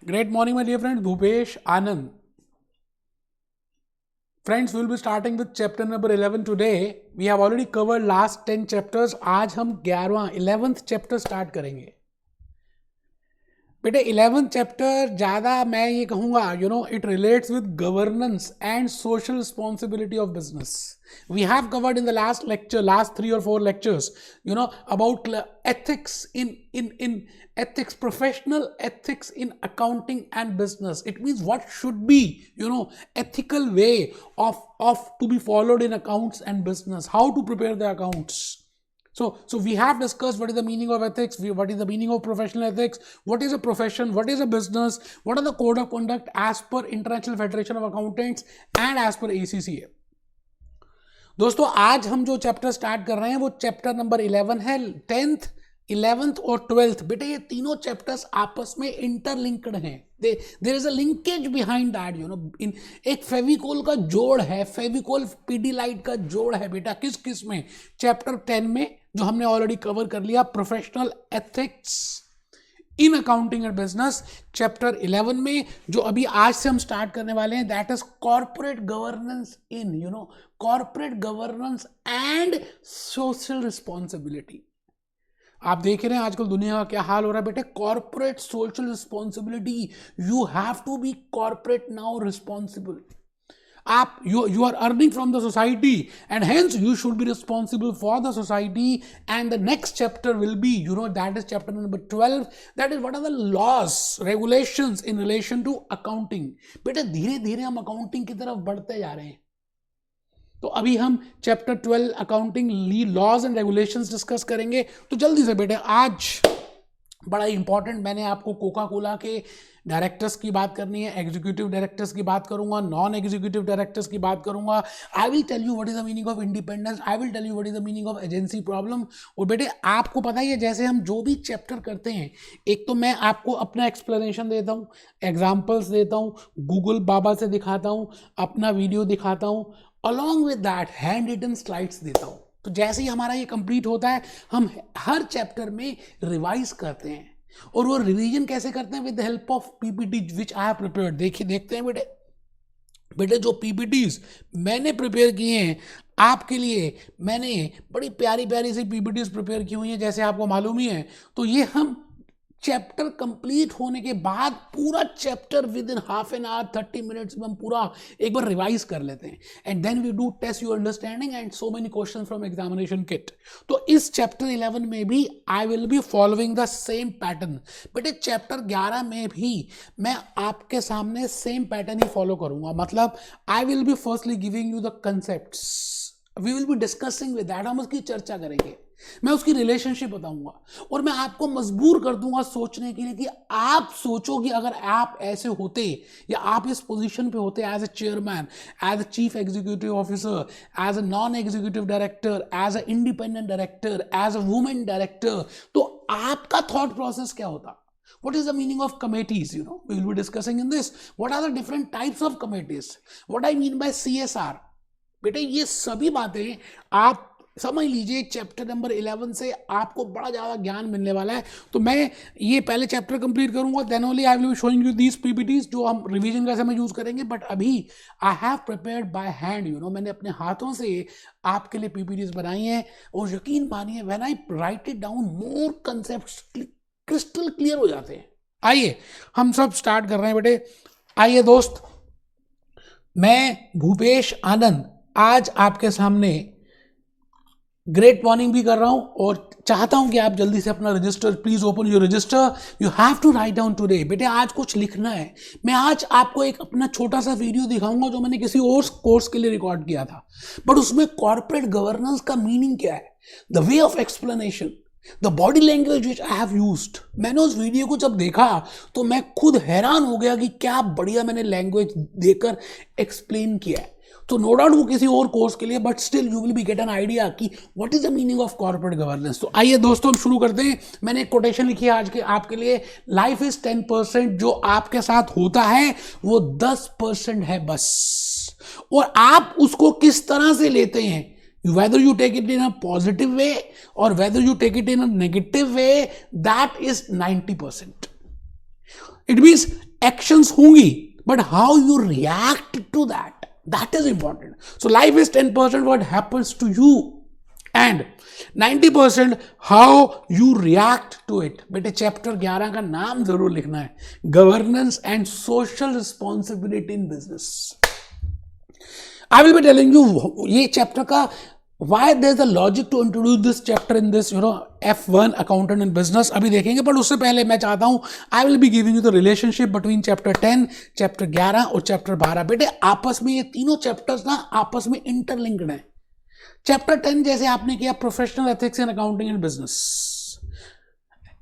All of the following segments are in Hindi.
Great morning, my dear friends. Bhupesh Anand. Friends, we'll be starting with chapter number 11 today. We have already covered last 10 chapters. आज हम 11th chapter start करेंगे. बेटे 11th चैप्टर ज़्यादा मैं ये कहूँगा it relates with governance and social responsibility of business. We have covered in the last 3 or 4 lectures, about ethics in ethics, professional ethics in accounting and business. It means what should be, ethical way of to be followed in accounts and business, how to prepare the accounts. So we have discussed what is the meaning of ethics, what is the meaning of professional ethics, what is a profession, what is a business, what are the code of conduct as per International Federation of Accountants and as per ACCA. दोस्तों आज हम जो चैप्टर स्टार्ट कर रहे हैं वो चैप्टर नंबर 11 है. 10th, 11th और 12th. बेटे ये तीनों चैप्टर्स आपस में इंटरलिंक्ड हैं. There is a linkage behind that. इन एक फेविकोल का जोड़ है, फेविकोल पीडीलाइट का जोड़ है बेटा. किस किस में? चैप्टर 10 में जो हमने ऑलरेडी कवर कर लिया, professional ethics in accounting and business. Chapter 11 में जो अभी आज से हम स्टार्ट करने वाले हैं, that is corporate governance in corporate governance and social responsibility. आप देख रहे हैं आजकल दुनिया का क्या हाल हो रहा है बेटे. Corporate social responsibility, you have to be corporate now responsible. You are earning from the society and hence you should be responsible for the society. And the next chapter will be, that is chapter number 12. That is what are the laws, regulations in relation to accounting. बेटे धीरे धीरे हम अकाउंटिंग की तरफ बढ़ते जा रहे हैं. तो अभी हम chapter 12 accounting laws and regulations discuss करेंगे. तो जल्दी से बेटे आज बड़ा इंपॉर्टेंट, मैंने आपको कोका कोला के डायरेक्टर्स की बात करनी है, एग्जीक्यूटिव डायरेक्टर्स की बात करूंगा, नॉन एग्जीक्यूटिव डायरेक्टर्स की बात करूंगा. I will tell you what is the meaning of independence, I will tell you what is the meaning of agency problem. और बेटे आपको पता ही है, जैसे हम जो भी चैप्टर करते हैं, एक तो मैं आपको अपना एक्सप्लेनेशन देता हूँ, एग्जाम्पल्स देता हूँ, गूगल बाबा से दिखाता हूँ, अपना वीडियो दिखाता हूँ, along with that hand written slides देता हूँ. तो जैसे ही हमारा ये कंप्लीट होता है, हम हर चैप्टर में रिवाइज करते हैं. और वो रिवीजन कैसे करते हैं? With the help of PPT which I have prepared. देखते हैं बेटे जो पीपीटीज मैंने प्रिपेयर किए हैं आपके लिए, मैंने बड़ी प्यारी प्यारी सी पीपीटीज प्रिपेयर की हुई हैं, जैसे आपको मालूम ही है. तो ये हम चैप्टर कंप्लीट होने के बाद पूरा chapter within half an hour 30 minutes में हम पूरा एक बार रिवाइज कर लेते हैं. And then we do test your understanding and so many questions from examination kit. तो इस चैप्टर 11 में भी I will be following the same pattern. But इस चैप्टर 11 में भी मैं आपके सामने सेम पैटर्न ही फॉलो करूंगा. मतलब I will be firstly giving you the concepts, we will be discussing with that. हम उसकी चर्चा करेंगे, मैं उसकी रिलेशनशिप बताऊंगा और मैं आपको मजबूर कर दूंगा सोचने के लिए कि आप सोचो कि अगर आप ऐसे होते या आप इस पोजीशन पे होते, as a chairman, as a chief executive officer, as a non executive director, as a independent director, as a women director, तो आपका थॉट प्रोसेस क्या होता? What is the meaning of committees? We will be discussing in this. What are the different types of committees? What I mean by CSR? बेटे ये सभी बातें आप समझ लीजिए. चैप्टर नंबर 11 से आपको बड़ा ज़्यादा ज्ञान मिलने वाला है. तो मैं ये पहले चैप्टर कंप्लीट करूंगा, then only I will be showing you these PPTs जो हम रिवीजन का समय यूज़ करेंगे. बट अभी I have prepared by hand, मैंने अपने हाथों से आपके लिए पीपीटीज बनाई हैं. और यकीन मानिए, when I right it down, more concepts crystal clear हो जाते हैं. आइए हम सब स्टार्ट कर रहे हैं बेटे. आइए दोस्त, मैं भूपेश आनंद आज आपके सामने ग्रेट मॉर्निंग भी कर रहा हूं और चाहता हूं कि आप जल्दी से अपना register, please open your register. You have to write down today. बेटे आज कुछ लिखना है. मैं आज आपको एक अपना छोटा सा वीडियो दिखाऊंगा जो मैंने किसी और कोर्स के लिए रिकॉर्ड किया था, बट उसमें कॉर्पोरेट गवर्नेंस का मीनिंग क्या है, the way of explanation, the body language which I have used. मैंने उस वीडियो को जब देखा तो मैं खुद हैरान हो गया कि क्या बढ़िया मैंने लैंग्वेज देकर एक्सप्लेन किया है. तो नो डाउट वो किसी और कोर्स के लिए, but still you will be get an idea कि what is the meaning of corporate governance. तो आइए दोस्तों हम शुरू करते हैं. मैंने एक कोटेशन लिखी है आज के आपके लिए. लाइफ इज 10%, जो आपके साथ होता है वो 10% है बस. और आप उसको किस तरह से लेते हैं, whether you take it in a positive way or whether you take it in a negative way, that is 90%. It means actions होंगी, but how you react to that is important. So life is 10% what happens to you and 90% how you react to it. बेटे चैप्टर 11 का नाम जरूर लिखना है, governance and social responsibility in business. I will be telling you ये चैप्टर का why there's a logic to introduce this chapter in this F1 accountant in business अभी देखेंगे. बट उससे पहले मैं चाहता हूं I will be giving you the relationship between chapter 10, chapter 11 और chapter 12. बेटे आपस में ये तीनों चैप्टर्स ना आपस में इंटरलिंक्ड हैं. चैप्टर 10 जैसे आपने किया professional ethics in accounting and business,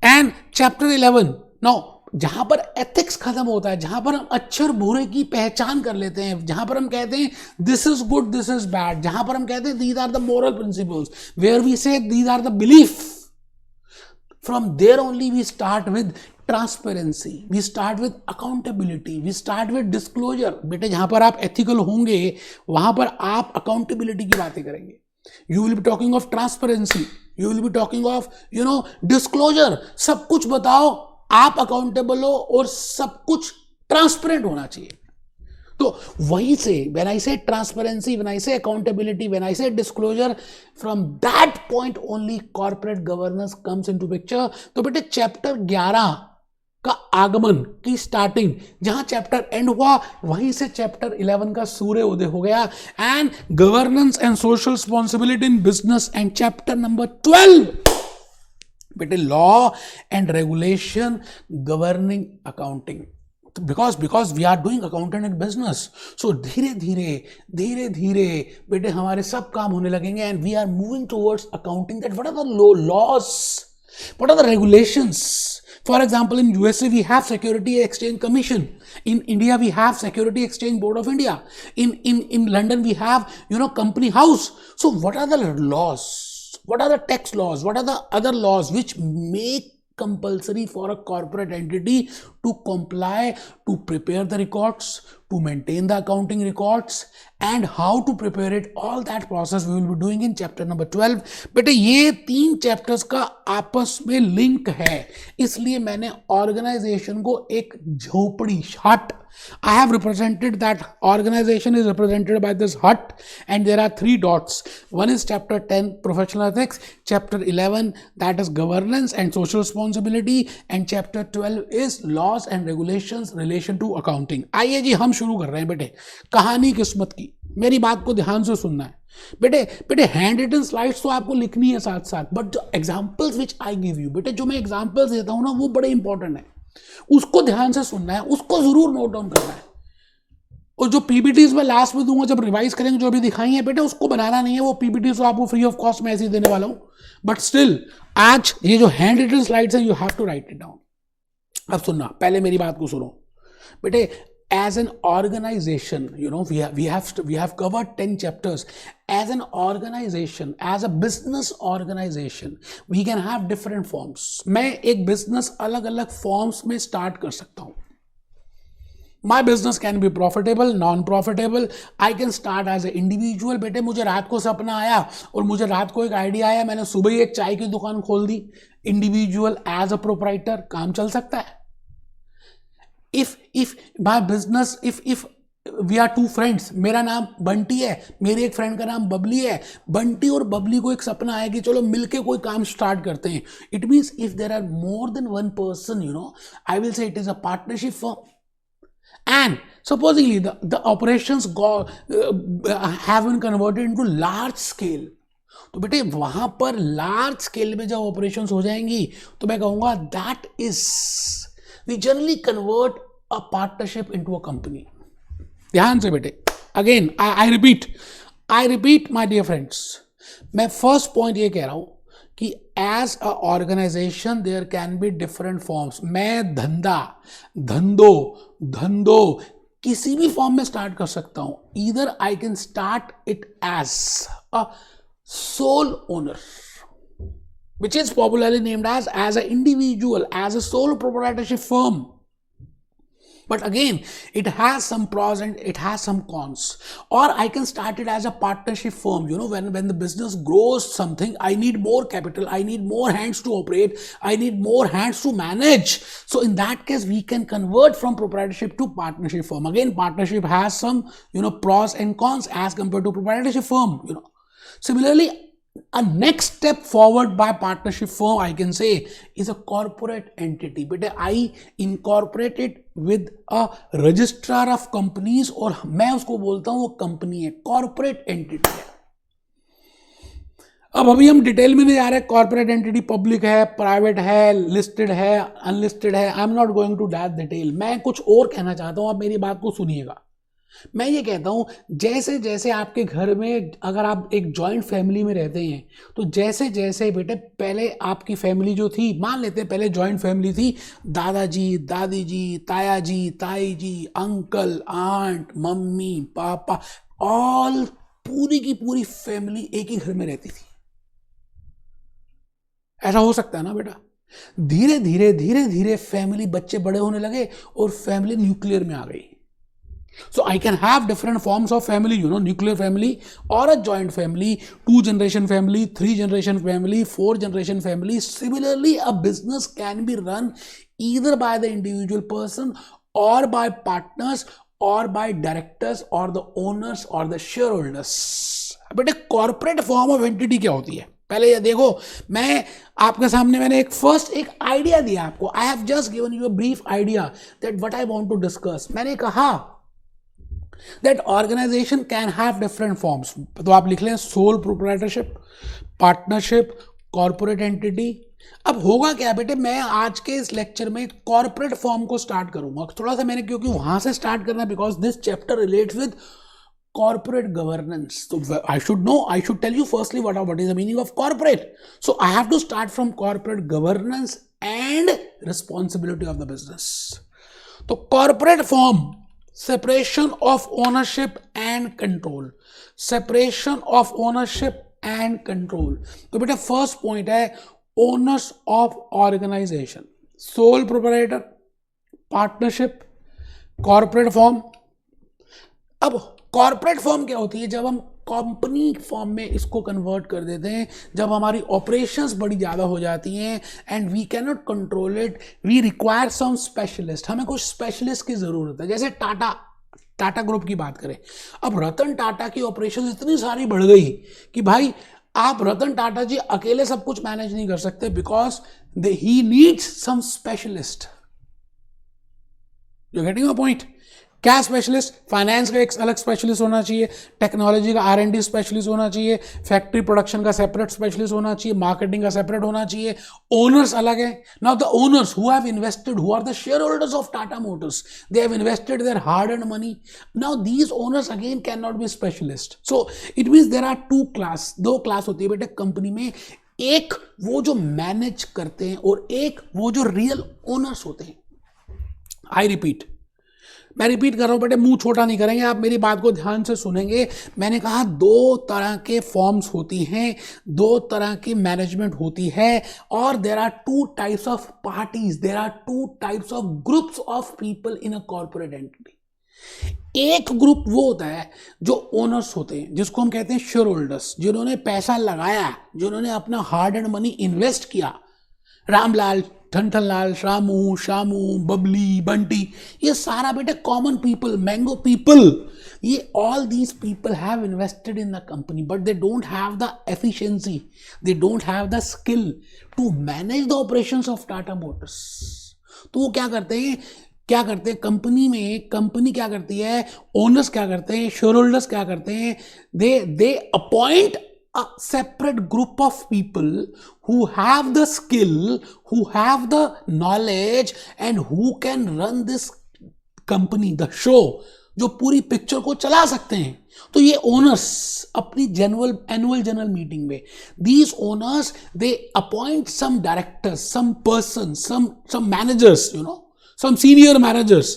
and chapter 11 now जहां पर एथिक्स खत्म होता है, जहां पर हम अच्छे और बुरे की पहचान कर लेते हैं, जहां पर हम कहते हैं this is good this is bad, जहां पर हम कहते हैं these are the moral principles, where we say these are the belief. From there only we start with transparency, we start with accountability, we start with disclosure. बेटे जहां पर आप एथिकल होंगे वहां पर आप अकाउंटेबिलिटी की बातें करेंगे. You will be talking of transparency, you will be talking of disclosure. सब कुछ बताओ, आप अकाउंटेबल हो और सब कुछ ट्रांसपेरेंट होना चाहिए. तो वहीं से when I say transparency, when I say accountability, when I say disclosure, from that point only corporate governance comes into picture. तो बेटे चैप्टर 11 का आगमन की स्टार्टिंग, जहां चैप्टर एंड हुआ वहीं से चैप्टर 11 का सूर्य उदय हो गया. And governance and social responsibility in business, and chapter number 12 बेटे law and regulation governing accounting. Because we are doing accountant in business, so धीरे धीरे बेटे हमारे सब काम होने लगेंगे. And we are moving towards accounting. That what are the laws, what are the regulations? For example, in USA we have Security Exchange Commission, in India we have Security Exchange Board of India, in London we have Company House. So what are the laws, what are the tax laws, what are the other laws which make compulsory for a corporate entity to comply, to prepare the records, to maintain the accounting records, and how to prepare it? All that process we will be doing in chapter number 12. बेटे ये 3 चैप्टर्स का आपस में लिंक है, इसलिए मैंने ऑर्गेनाइजेशन को एक झोपड़ी हट, I have represented that organization is represented by this hut, and there are 3 dots. One is chapter 10 professional ethics, chapter 11 that is governance and social responsibility, and chapter 12 is laws and regulations relation to accounting. आइए जी हम शुरू कर रहे हैं बेटे कहानी किस्मत की. मेरी बात को ध्यान से सुनना है बेटे हैंड रिटन स्लाइड्स तो आपको लिखनी है साथ साथ, बट जो examples which I give you, बेटे जो मैं एग्जाम्पल्स देता हूं ना वो बड़े इंपॉर्टेंट है, उसको ध्यान से सुनना है, उसको जरूर नोट डाउन करना है. और जो पीपीटीज में लास्ट में दूंगा जब रिवाइज करेंगे जो भी दिखाई है बेटे उसको बनाना नहीं है, वो पीपीटीज तो आपको फ्री ऑफ कॉस्ट में ऐसे ही देने वाला हूं. बट स्टिल आज ये जो हैंड रिटन स्लाइड्स है you have to write it down. अब सुनना, पहले मेरी बात को सुनो बेटे. As an organization, we have covered 10 chapters. As an organization, as a business organization, we can have different forms. मैं एक business अलग अलग forms में start कर सकता हूँ. My business can be profitable, non-profitable. I can start as an individual. बेटे मुझे रात को सपना आया और मुझे रात को एक आइडिया आया, मैंने सुबह ही एक चाय की दुकान खोल दी. Individual as a proprietor, काम चल सकता है. If my business, if we are 2 friends, मेरा नाम बंटी है, मेरे एक फ्रेंड का नाम बबली है, बंटी और बबली को एक सपना आया कि चलो मिलके कोई काम स्टार्ट करते हैं. It means if there are more than 1 person, I will say it is a partnership firm. And supposedly the operations have been converted into large scale. तो बेटे वहां पर लार्ज स्केल में जब ऑपरेशंस हो जाएंगी तो मैं कहूंगा that is we generally convert a partnership into a company. ध्यान से बेटे, again I repeat my dear friends, मैं first point ये कह रहा हूं कि as a organization there can be different forms. मैं धंधो किसी भी फॉर्म में स्टार्ट कर सकता हूं. Either I can start it as a sole owner, which is popularly named as an individual, as a sole proprietorship firm. But again, it has some pros and it has some cons. Or I can start it as a partnership firm. When the business grows something, I need more capital, I need more hands to operate, I need more hands to manage. So in that case, we can convert from proprietorship to partnership firm. Again, partnership has some pros and cons as compared to proprietorship firm. Similarly, a next step forward by partnership firm, I can say, is a corporate entity. But I incorporate it with a registrar of companies, और मैं उसको बोलता हूँ वो कंपनी है, कॉर्पोरेट एंटिटी है. अब अभी हम डिटेल में नहीं जा रहे. कॉर्पोरेट एंटिटी पब्लिक है, प्राइवेट है, लिस्टेड है, अनलिस्टेड है. I am not going to that detail. मैं कुछ और कहना चाहता हूँ, आप मेरी बात को सुनिएगा. मैं ये कहता हूं, जैसे जैसे आपके घर में, अगर आप एक जॉइंट फैमिली में रहते हैं, तो जैसे जैसे बेटे पहले आपकी फैमिली जो थी, मान लेते हैं पहले जॉइंट फैमिली थी, दादाजी, दादी जी, ताया जी, ताई जी, अंकल, आंट, मम्मी, पापा, ऑल, पूरी की पूरी फैमिली एक ही घर में रहती थी. ऐसा हो सकता है ना बेटा? धीरे धीरे धीरे धीरे फैमिली, बच्चे बड़े होने लगे और फैमिली न्यूक्लियर में आ गई. So I can have different forms of family, nuclear family or a joint family, 2-generation family, 3-generation family, 4-generation family. Similarly, a business can be run either by the individual person or by partners or by directors or the owners or the shareholders. But a corporate form of entity क्या होती है? पहले ये देखो, मैं आपके सामने मैंने एक आइडिया दिया आपको. I have just given you a brief idea that what I want to discuss. मैंने कहा that organization can have different forms. तो आप लिख लें sole proprietorship, partnership, corporate entity. अब होगा क्या बेटे, मैं आज के इस लेक्चर में कॉर्पोरेट फॉर्म को स्टार्ट करूंगा. थोड़ा सा मैंने क्योंकि वहां से स्टार्ट करना, because this chapter relates with corporate governance. So I should tell you firstly what is the meaning of corporate. So I have to start from corporate governance and responsibility of the business. तो corporate form, separation of ownership and control. Separation of ownership and control. तो बेटा फर्स्ट पॉइंट है owners of organization, sole proprietor, partnership, corporate form. अब कॉर्पोरेट फॉर्म क्या होती है? जब हम कंपनी फॉर्म में इसको कन्वर्ट कर देते हैं, जब हमारी ऑपरेशंस बड़ी ज़्यादा हो जाती हैं and we can not control it, we require some specialist. हमें कुछ स्पेशलिस्ट की ज़रूरत है. जैसे टाटा ग्रुप की बात करें, अब रतन टाटा की ऑपरेशंस इतनी सारी बढ़ गई कि भाई आप रतन टाटा जी अकेले सब कुछ मैनेज नहीं कर सकते, because he needs some specialist. You getting my point? क्या स्पेशलिस्ट? फाइनेंस का एक अलग स्पेशलिस्ट होना चाहिए, टेक्नोलॉजी का R&D स्पेशलिस्ट होना चाहिए, फैक्ट्री प्रोडक्शन का सेपरेट स्पेशलिस्ट होना चाहिए, मार्केटिंग का सेपरेट होना चाहिए, ओनर्स अलग है. Now the owners who have invested, who are the share holders of Tata Motors, they have invested their hard earned money. Now these owners again can not be specialist. So it means there are दो क्लास होती है बेटे कंपनी में. एक वो जो मैनेज करते हैं और एक वो जो रियल ओनर्स होते हैं. मैं रिपीट कर रहा हूं बेटे, मुंह छोटा नहीं करेंगे, आप मेरी बात को ध्यान से सुनेंगे. मैंने कहा दो तरह के फॉर्म्स होती हैं, दो तरह की मैनेजमेंट होती है, और there are two types of parties, there are two types of groups of people in a corporate entity. एक ग्रुप वो होता है जो ओनर्स होते हैं, जिसको हम कहते हैं शेयर होल्डर्स, जिन्होंने पैसा लगाया, जिन्होंने अपना हार्ड एंड मनी इन्वेस्ट किया. रामलाल, ठनठनलाल, शामू, बबली, बंटी, ये सारा बेटे कॉमन पीपल, मैंगो पीपल, ये all these people have invested in the company, but they don't have the efficiency, they don't have the skill to manage the operations of Tata Motors. तो वो क्या करते हैं कंपनी में, कंपनी क्या करती है, ओनर्स क्या करते हैं, शेयर होल्डर्स क्या करते हैं, दे appoint a separate group of people who have the skill, who have the knowledge and who can run this company, the show, जो पूरी पिक्चर को चला सकते हैं. तो ये ओनर्स अपनी एनुअल जनरल मीटिंग में, these owners they appoint some directors, some persons, some managers, some senior managers,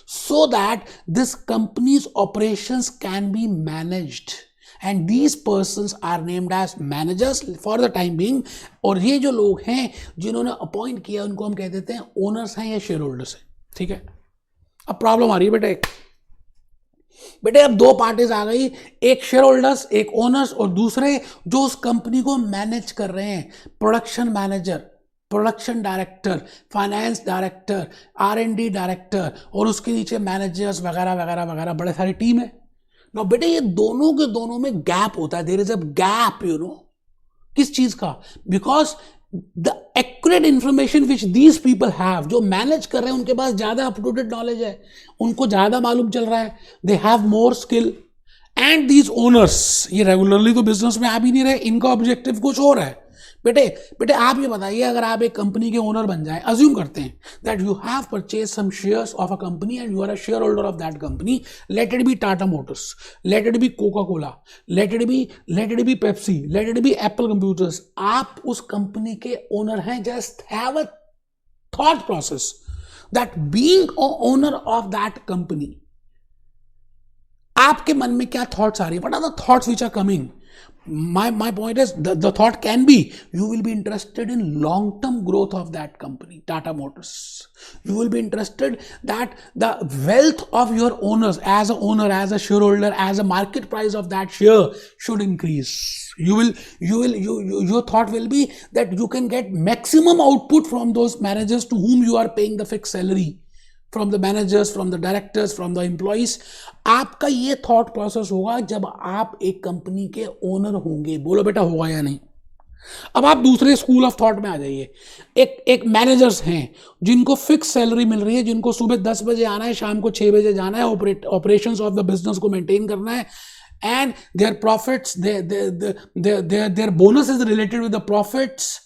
so that this company's operations can be managed. And these persons are named as managers for the time being. और ये जो लोग हैं जिन्होंने अपॉइंट किया, उनको हम कह देते हैं ओनर्स हैं या शेयर होल्डर्स हैं. ठीक है, अब प्रॉब्लम आ रही है बेटे, अब दो पार्टीज आ गई, एक शेयर होल्डर्स, एक ओनर्स, और दूसरे जो उस कंपनी को मैनेज कर रहे हैं, production manager, production director, finance director, R&D director, और उसके नीचे मैनेजर्स वगैरह वगैरह वगैरह, बड़े सारी टीम है ना बेटे। ये दोनों के दोनों में गैप होता है, there is a gap, you know, किस चीज का? Because the accurate information which these people have, जो मैनेज कर रहे हैं उनके पास ज्यादा अप टू डेट नॉलेज है, उनको ज्यादा मालूम चल रहा है, दे have more skill. And these owners, ये रेगुलरली तो बिजनेस में आ भी नहीं रहे, इनका ऑब्जेक्टिव कुछ और है। बेटे आप ये बताइए, अगर आप एक कंपनी के ओनर बन जाए, अज्यूम करते हैं that you have purchase some shares of a company and you are a share holder of that company, let it be Tata Motors, let it be Coca Cola, let it be Pepsi, let it be Apple computers, आप उस कंपनी के ओनर हैं। Just have a thought process that being a owner of that company, आपके मन में क्या थॉट्स आ रही है? What are the thoughts which are coming? My point is, the thought can be, you will be interested in long term growth of that company, Tata Motors. You will be interested that the wealth of your owners, as a owner, as a shareholder, as a market price of that share should increase. Your thought will be that you can get maximum output from those managers to whom you are paying the fixed salary, from the managers, from the directors, from the employees. आपका ये थॉट प्रोसेस होगा जब आप एक कंपनी के ओनर होंगे। बोलो बेटा, होगा या नहीं? अब आप दूसरे स्कूल ऑफ थॉट में आ जाइए। एक मैनेजर्स हैं जिनको फिक्स सैलरी मिल रही है, जिनको सुबह 10 बजे आना है, शाम को 6 बजे जाना है, ऑपरेशंस ऑफ द बिजनेस को मेंटेन करना है, and their profits, their bonus is related with the profits.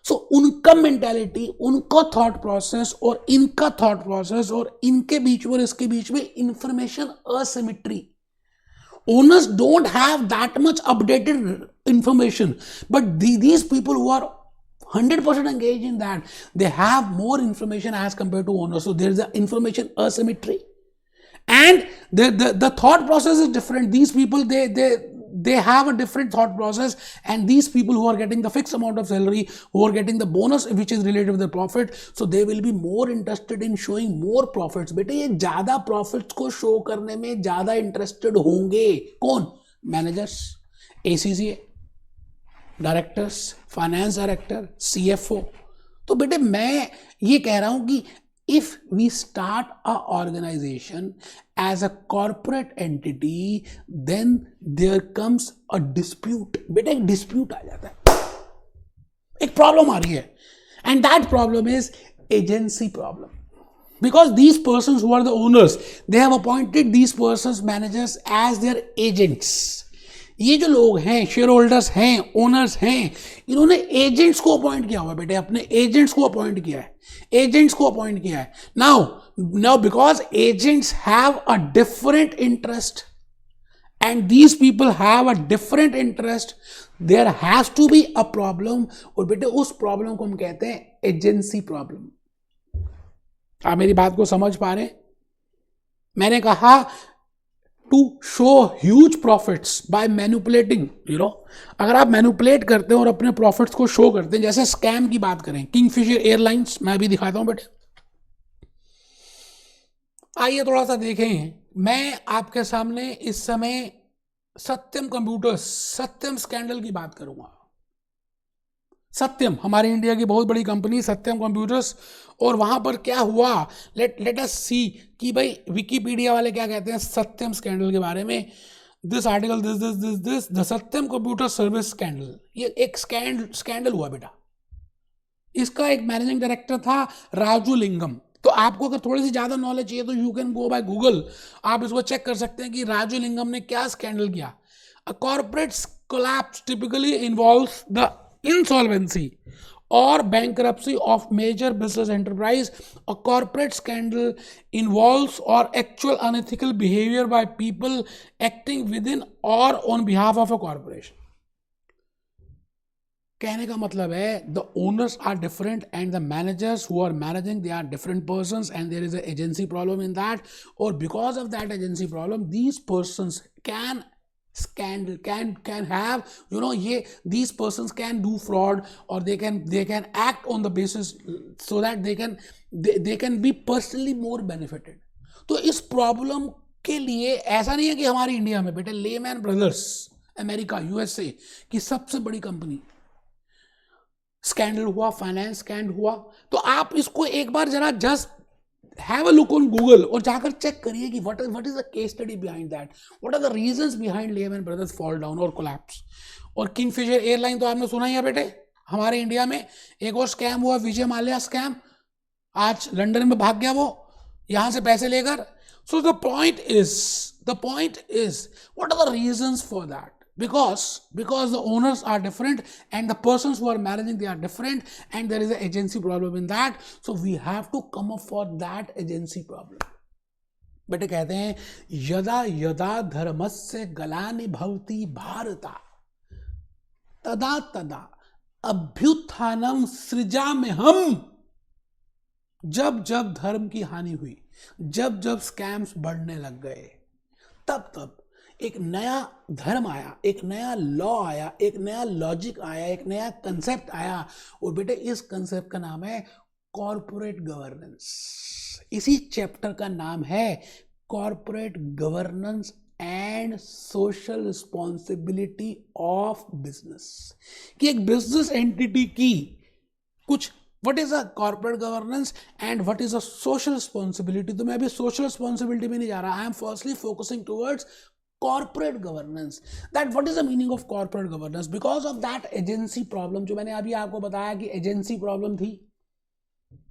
So उनका मेंटालिटी, उनका थॉट प्रोसेस और इनका थॉट प्रोसेस और इनके बीच में और इसके बीच में information asymmetry. Owners don't have that much updated information, but these people who are 100% engaged in that, they have more information as compared to owners. So there is an information asymmetry, and the thought process is different. These people, they have a different thought process, and these people who are getting the fixed amount of salary, who are getting the bonus which is related with the profit, so they will be more interested in showing more profits. बेटे ये ज्यादा profits को show करने में ज्यादा interested होंगे कौन? Managers, ACCA, directors, finance director, CFO। तो बेटे मैं ये कह रहा हूं कि if we start a organization as a corporate entity, then there comes a dispute। बेटा एक dispute आ जाता है, एक problem आ रही है, and that problem is agency problem, because these persons who are the owners, they have appointed these persons, managers, as their agents। ये जो लोग हैं, शेयर होल्डर्स हैं, ओनर्स हैं, इन्होंने एजेंट्स को अपॉइंट किया हुआ बेटे, अपने एजेंट्स को अपॉइंट किया है, एजेंट्स को अपॉइंट किया है। Now because agents have a different interest and these people have a different interest, there has to be a problem, और बेटे उस प्रॉब्लम को हम कहते हैं एजेंसी प्रॉब्लम। आप मेरी बात को समझ पा रहे हैं? मैंने कहा to show huge profits by manipulating, you know, अगर आप मैनिपुलेट करते हैं और अपने प्रॉफिट्स को शो करते हैं, जैसे स्कैम की बात करें, किंगफिशर एयरलाइंस, मैं भी दिखाता हूं बेटे, आइए थोड़ा सा देखें। मैं आपके सामने इस समय सत्यम कंप्यूटर्स, सत्यम स्कैंडल की बात करूंगा। सत्यम हमारे इंडिया की बहुत बड़ी कंपनी सत्यम कंप्यूटर्स, और वहां पर क्या हुआ, लेट अस सी कि भाई विकिपीडिया वाले क्या कहते हैं सत्यम स्कैंडल के बारे में। This article this the Satyam computer service scandal, ये एक स्कैंडल हुआ बेटा। इसका एक मैनेजिंग डायरेक्टर था राजू लिंगम। तो आपको अगर थोड़ी सी ज्यादा नॉलेज चाहिए तो you can go by Google, आप इसको चेक कर सकते हैं कि राजू लिंगम ने क्या स्कैंडल किया। A corporate collapse typically involves the insolvency or bankruptcy of major business enterprise. A corporate scandal involves or actual unethical behavior by people acting within or on behalf of a corporation. कहने का मतलब है the owners are different and the managers who are managing, they are different persons, and there is an agency problem in that, or because of that agency problem these persons can scandal can have, you know, these persons can do fraud, or they can act on the basis so that they can be personally more benefited. तो इस प्रॉब्लम के लिए ऐसा नहीं है कि हमारी इंडिया में बेटे लेमैन ब्रदर्स अमेरिका यूएसए की सबसे बड़ी कंपनी स्कैंडल हुआ, फाइनेंस स्कैंडल हुआ, तो आप इसको एक बार जरा just have a look on Google और जाकर चेक करिए कि what is the case study behind that, what are the reasons behind Lehman Brothers fall down और कोलैप्स। और किंगफिशर एयरलाइन तो आपने सुना ही है बेटे, हमारे इंडिया में एक और स्कैम हुआ, विजय माल्या स्कैम, आज लंदन में भाग गया वो यहां से पैसे लेकर। So the point is what are the reasons for that, because the owners are different and the persons who are managing they are different and there is an agency problem in that, so we have to come up for that agency problem। बेटे कहते हैं यदा यदा धर्मस्य ग्लानि भवति भारता तदा तदा अभ्युत्थानम सृजाम्यहम्। जब जब धर्म की हानि हुई, जब जब स्कैम्स बढ़ने लग गए, तब तब एक नया धर्म आया, एक नया लॉ आया, एक नया लॉजिक आया, एक नया कंसेप्ट आया, और बेटे इस कंसेप्ट का नाम है कॉर्पोरेट गवर्नेंस। इसी चैप्टर का नाम है corporate governance and social responsibility of business. कि एक बिजनेस एंटिटी की कुछ what is a corporate governance and what is a social responsibility। तो मैं अभी social responsibility में नहीं जा रहा, I am firstly focusing towards corporate governance, that what is the meaning of corporate governance, because of that agency problem जो मैंने अभी आपको बताया कि agency problem थी,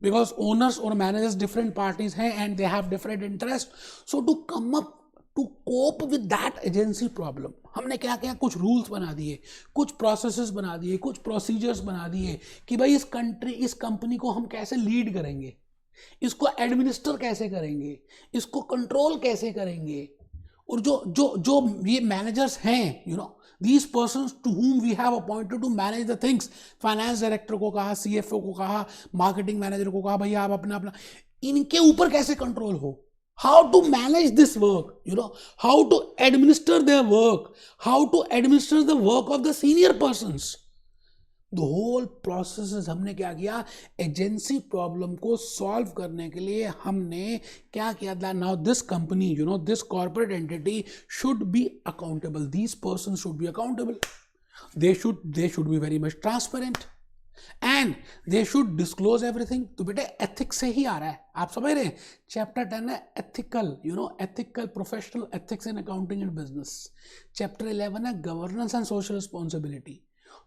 because owners और managers different parties हैं and they have different interest, so to come up to cope with that agency problem हमने क्या किया, कुछ रूल्स बना दिए, कुछ प्रोसेसेस बना दिए, कुछ प्रोसीजर्स बना दिए कि भाई इस कंपनी को हम कैसे लीड करेंगे, इसको एडमिनिस्टर कैसे करेंगे, इसको कंट्रोल कैसे करेंगे, और जो जो जो ये मैनेजर्स हैं, you know these persons to whom we have appointed to manage the things, finance director को कहा, सीएफओ को कहा, मार्केटिंग मैनेजर को कहा, भैया आप अपना अपना इनके ऊपर कैसे कंट्रोल हो, how to manage this work, you know, how to administer their work, how to administer the work of the senior persons, the whole process। हमने क्या किया, एजेंसी प्रॉब्लम को सॉल्व करने के लिए हमने क्या किया, now this company, you know, this corporate entity should be accountable, these persons should be accountable, they should be very much transparent and they should disclose everything। तो बेटे एथिक्स से ही आ रहा है, आप समझ रहे हैं, चैप्टर 10 है ethical, you know ethical professional ethics in accounting and business, chapter 11 है गवर्नेंस एंड सोशल रिस्पॉन्सिबिलिटी।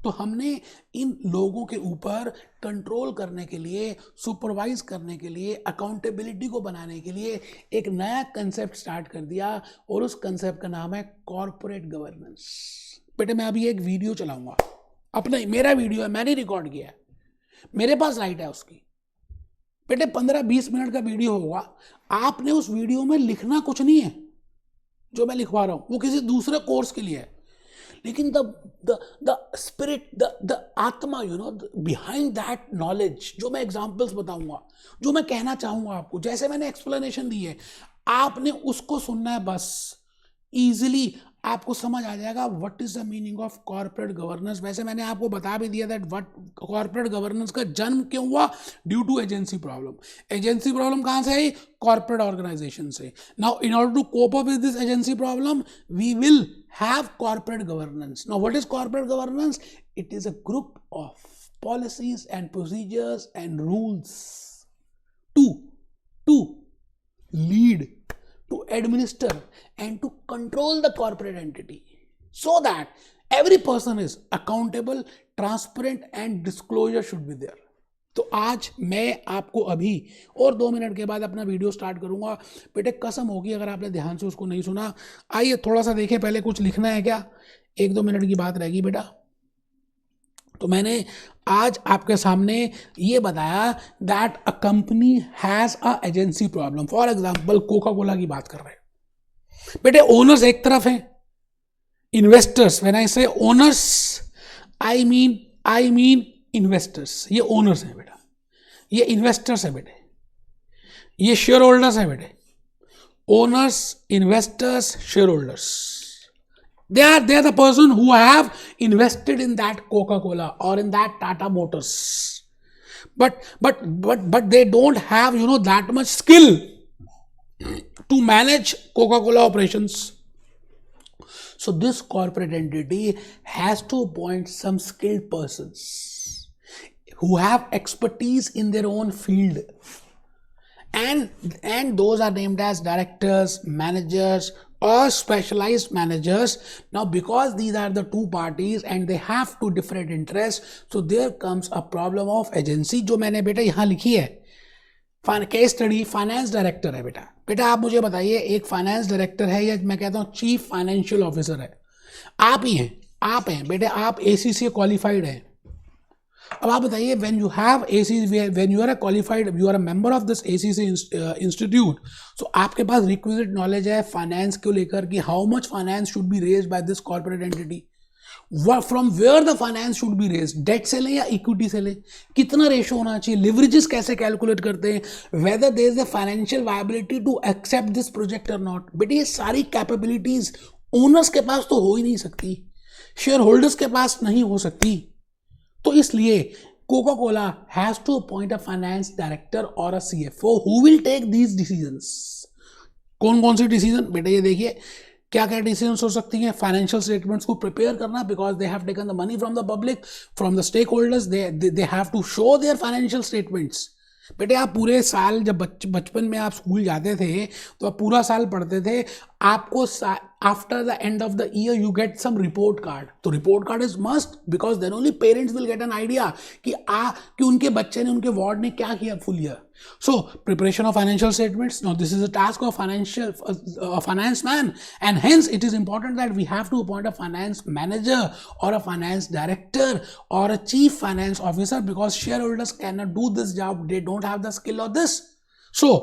तो हमने इन लोगों के ऊपर कंट्रोल करने के लिए, सुपरवाइज करने के लिए, अकाउंटेबिलिटी को बनाने के लिए एक नया कंसेप्ट स्टार्ट कर दिया, और उस कंसेप्ट का नाम है कॉर्पोरेट गवर्नेंस। बेटे मैं अभी एक वीडियो चलाऊंगा, अपना मेरा वीडियो है, मैंने रिकॉर्ड किया है, मेरे पास राइट है उसकी। बेटे 15-20 मिनट का वीडियो होगा, आपने उस वीडियो में लिखना कुछ नहीं है, जो मैं लिखवा रहा हूं वो किसी दूसरे कोर्स के लिए है, लेकिन द स्पिरिट, द आत्मा, you know behind that knowledge, जो मैं एग्जांपल्स बताऊंगा, जो मैं कहना चाहूंगा आपको, जैसे मैंने एक्सप्लेनेशन दी है, आपने उसको सुनना है, बस इजीली आपको समझ आ जाएगा what is the meaning of corporate governance. वैसे मैंने आपको बता भी दिया दैट व्हाट कॉर्पोरेट गवर्नेंस का जन्म क्यों हुआ, due to agency problem. Agency problem कहां से आई, कॉर्पोरेट ऑर्गेनाइजेशन से। Now in order to cope up with this agency problem we will have corporate governance. Now what is corporate governance, it is a group of policies and procedures and rules to lead, to administer and to control the corporate entity so that every person is accountable, transparent and disclosure should be there। तो आज मैं आपको अभी और 2 मिनट के बाद अपना वीडियो स्टार्ट करूंगा। बेटे कसम होगी अगर आपने ध्यान से उसको नहीं सुना। आइए थोड़ा सा देखें, पहले कुछ लिखना है क्या, 1-2 मिनट की बात रहेगी बेटा। तो मैंने आज आपके सामने ये बताया that a company has a agency problem. For example Coca Cola की बात कर रहे हैं बेटे, ओनर्स एक तरफ हैं, इन्वेस्टर्स, व्हेन आई से ओनर्स आई मीन इन्वेस्टर्स। ये ओनर्स हैं बेटा, ये इन्वेस्टर्स हैं बेटे, ये शेयर होल्डर्स हैं बेटे, owners, investors, share holders. They are the person who have invested in that Coca-Cola or in that Tata Motors, but they don't have, you know, that much skill to manage Coca-Cola operations. So this corporate entity has to appoint some skilled persons who have expertise in their own field, and those are named as directors, managers, or specialized managers. Now because these are the two parties and they have two different interests, so there comes a problem of agency, जो मैंने बेटा यहाँ लिखी है. केस स्टडी फाइनेंस डायरेक्टर है बेटा. बेटा आप मुझे बताइए, एक फाइनेंस डायरेक्टर है या मैं कहता हूँ चीफ फाइनेंशियल ऑफिसर है, आप ही हैं, आप हैं बेटे, आप ACCA क्वालिफाइड हैं. अब आप बताइए, when you have ACCA, when you are a qualified, you are a member of this ACCA institute, सो आपके पास रिक्विजिट नॉलेज है फाइनेंस को लेकर कि how much finance should be raised by this corporate entity, from where the finance should be raised, debt से लें या इक्विटी से लें, कितना रेशो होना चाहिए, लिवरेजेस कैसे कैलकुलेट करते हैं, whether there is a financial viability to accept this project और नॉट. बेटे ये सारी कैपेबिलिटीज ओनर्स के पास तो हो ही नहीं सकती, शेयर होल्डर्स के पास नहीं हो सकती. तो इसलिए Coca Cola has to appoint a finance director और a CFO who will take these decisions. कौन कौन सी डिसीजन बेटा, ये देखिए क्या क्या डिसीजंस हो सकती हैं. फाइनेंशियल स्टेटमेंट्स को प्रिपेयर करना, because they have taken the money from the public, from the stake holders, they have to show their financial statements. बेटे आप पूरे साल जब बचपन में आप स्कूल जाते थे तो आप पूरा साल पढ़ते थे, आपको after the end of the year you get some report card. तो report card is must, because then only parents will get an idea कि उनके बच्चे ने, उनके वार्ड ने क्या किया full year. So preparation of financial statements, now this is a task of finance man, and hence it is important that we have to appoint a finance manager or a finance director or a chief finance officer, because shareholders cannot do this job, they don't have the skill of this. So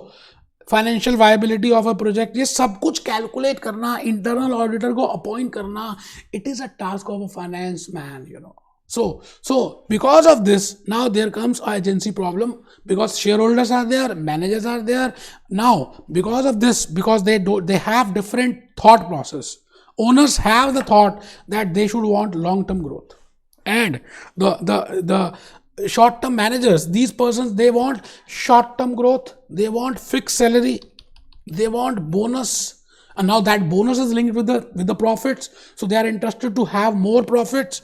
financial viability of a project, ये सब कुछ कैलकुलेट करना, इंटरनल ऑडिटर को अपॉइंट करना, it is a task of a finance man, you know. So because of this, now there comes a agency problem, because shareholders are there, managers are there. Now because of this, because they have different thought process. Owners have the thought that they should want long-term growth, and the short-term managers, these persons, they want short-term growth, they want fixed salary, they want bonus, and now that bonus is linked with the profits, so they are interested to have more profits.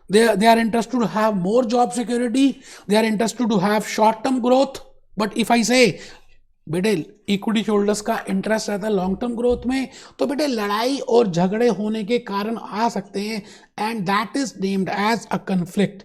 They are interested to have more job security, they are interested to have short-term growth. But if I say बेटे इक्विटी होल्डर्स का इंटरेस्ट रहता है लॉन्ग टर्म ग्रोथ में, तो बेटे लड़ाई और झगड़े होने के कारण आ सकते हैं, and that is named as a conflict,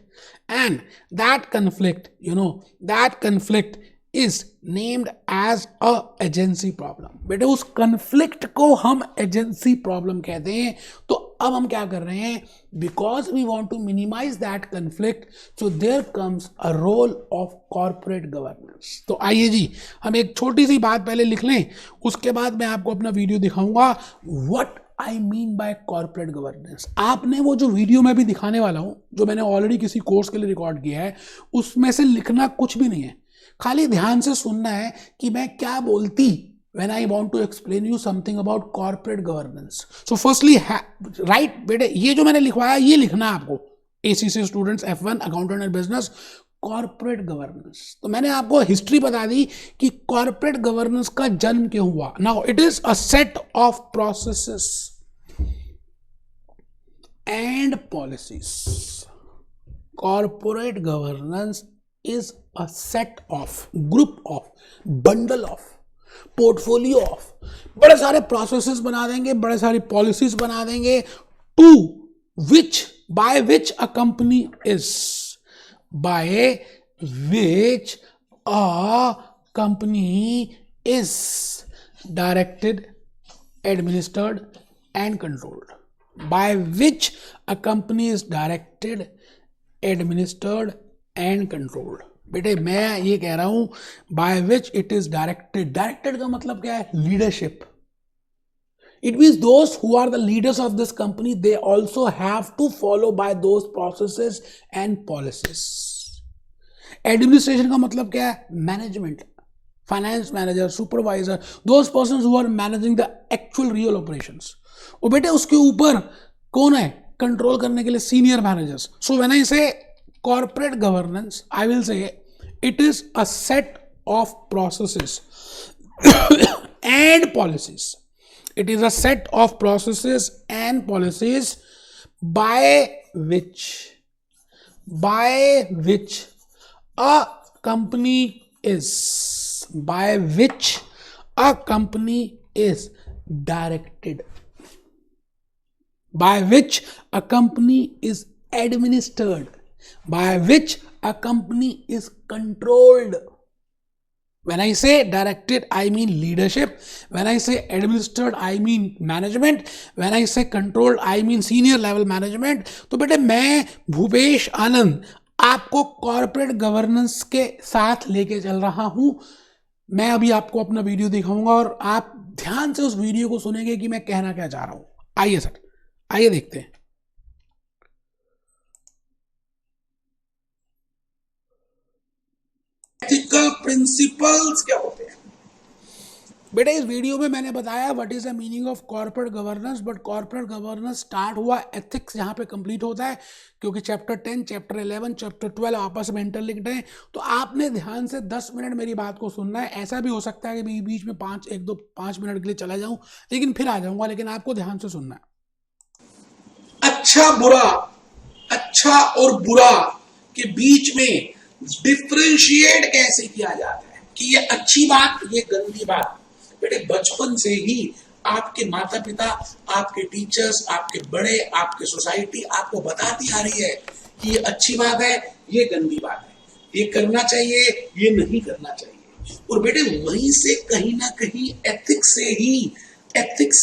and that conflict, you know, that conflict is named as a agency problem. बेटे उस कन्फ्लिक्ट को हम एजेंसी प्रॉब्लम कहते हैं. तो अब हम क्या कर रहे हैं, because we want to minimize that conflict, so there comes a role of corporate governance. तो आइए जी हम एक छोटी सी बात पहले लिख लें, उसके बाद मैं आपको अपना वीडियो दिखाऊंगा what I mean bye corporate governance. आपने वो जो वीडियो मैं भी दिखाने वाला हूं, जो मैंने ऑलरेडी किसी कोर्स के लिए रिकॉर्ड किया है, उसमें से लिखना कुछ भी नहीं है, खाली ध्यान से सुनना है कि मैं क्या बोलती when I want to explain you something about corporate governance. So firstly, right बेटे, ये जो मैंने लिखवाया ये लिखना है आपको, ACCA students F1 accountant and business, corporate governance. तो मैंने आपको हिस्ट्री बता दी कि कॉर्पोरेट गवर्नेंस का जन्म क्यों हुआ. Now it is a set of processes and policies. Corporate governance is a set of, group of, bundle of, portfolio of, बड़े सारे प्रोसेसेस बना देंगे, बड़े सारी पॉलिसीज बना देंगे, to which, by which a company is, by which a company is directed, administered and controlled. By which a company is directed, administered and controlled. बेटे मैं ये कह रहा हूं by which it is directed. Directed का मतलब क्या है, leadership. It means those who are the leaders of this company, they also have to follow by those processes and policies. Administration का मतलब क्या है, management, finance manager, supervisor, those persons who are managing the actual real operations. और बेटे उसके ऊपर कौन है, कंट्रोल करने के लिए senior managers. So when I से corporate governance, I will say it is a set of processes and policies. It is a set of processes and policies by which a company is directed, by which a company is administered, by which a company is controlled. When I say directed, I mean leadership. When I say administered, I mean management. When I say controlled, I mean senior level management. तो बेटे मैं भूपेश आनंद आपको कॉर्पोरेट गवर्नेंस के साथ लेके चल रहा हूं. मैं अभी आपको अपना वीडियो दिखाऊंगा और आप ध्यान से उस वीडियो को सुनेंगे कि मैं कहना क्या चाह रहा हूं. आइए सर, आइए देखते हैं. एथिकल प्रिंसिपल्स क्या होते हैं बेटा? इस वीडियो में मैंने बताया what is the meaning of corporate governance, but corporate governance start हुआ एथिक्स यहाँ पे कंप्लीट होता है, क्योंकि चैप्टर 10, चैप्टर 11, चैप्टर 12 आपस में इंटरलिंक्ड हैं. तो आपने ध्यान से 10 मिनट मेरी बात को सुनना है. ऐसा भी हो सकता है कि बीच में 5 मिनट के लिए चला जाऊं, लेकिन फिर आ जाऊंगा, लेकिन आपको ध्यान से सुनना है. अच्छा और बुरा के बीच में डिफरेंशिएट कैसे किया जाता है कि ये अच्छी बात, ये गंदी बात. बेटे बचपन से ही आपके माता पिता, आपके टीचर्स, आपके बड़े, आपके सोसाइटी आपको बताती आ रही है कि ये अच्छी बात है, ये गंदी बात है, ये करना चाहिए, ये नहीं करना चाहिए. और बेटे वहीं से कहीं ना कहीं एथिक्स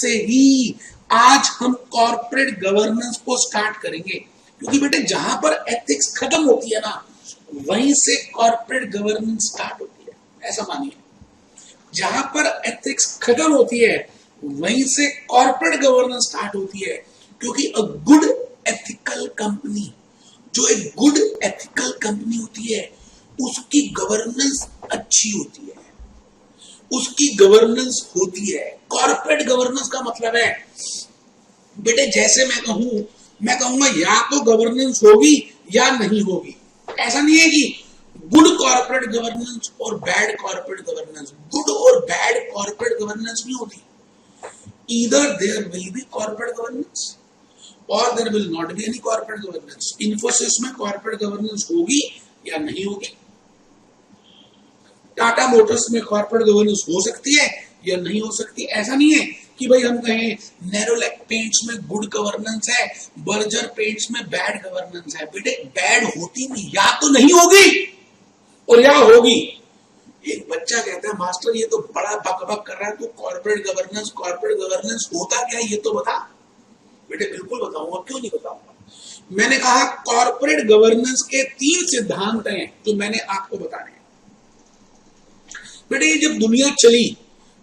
से ही आज हम कॉर्पोरेट गवर्नेंस को स्टार्ट करेंगे. क्योंकि बेटे जहां पर एथिक्स खत्म होती है ना, वहीं से कॉर्पोरेट गवर्नेंस स्टार्ट होती है. ऐसा मानिए, जहां पर एथिक्स खत्म होती है वहीं से कॉर्पोरेट गवर्नेंस स्टार्ट होती है. क्योंकि अ गुड एथिकल कंपनी, जो एक गुड एथिकल कंपनी होती है, उसकी गवर्नेंस अच्छी होती है, उसकी गवर्नेंस होती है. कॉर्पोरेट गवर्नेंस का मतलब है बेटे, जैसे मैं कहूंगा या तो गवर्नेंस होगी या नहीं होगी. ऐसा नहीं है कि गुड कॉर्पोरेट गवर्नेंस और बैड कॉर्पोरेट गवर्नेंस. गुड और बैड कॉर्पोरेट गवर्नेंस नहीं होती. Either there will be corporate governance और there will not be any corporate governance. Infosys में कॉर्पोरेट गवर्नेंस होगी या नहीं होगी. टाटा मोटर्स में कॉर्पोरेट गवर्नेंस हो सकती है या नहीं हो सकती. ऐसा नहीं है कि भाई हम कहें नेरोलैक पेंट्स में गुड गवर्नेंस है, बर्जर पेंट्स में बैड गवर्नेंस है. बेटे बैड होती नहीं, या तो नहीं होगी और या होगी. एक बच्चा कहता है मास्टर ये तो बड़ा बकबक कर रहा है, तो कॉर्पोरेट गवर्नेंस होता क्या है ये तो बता. बेटे बिल्कुल बताऊंगा, क्यों नहीं बताऊंगा. मैंने कहा कॉर्पोरेट गवर्नेंस के 3 सिद्धांत हैं जो मैंने आपको बताने हैं. बेटे ये जब दुनिया चली,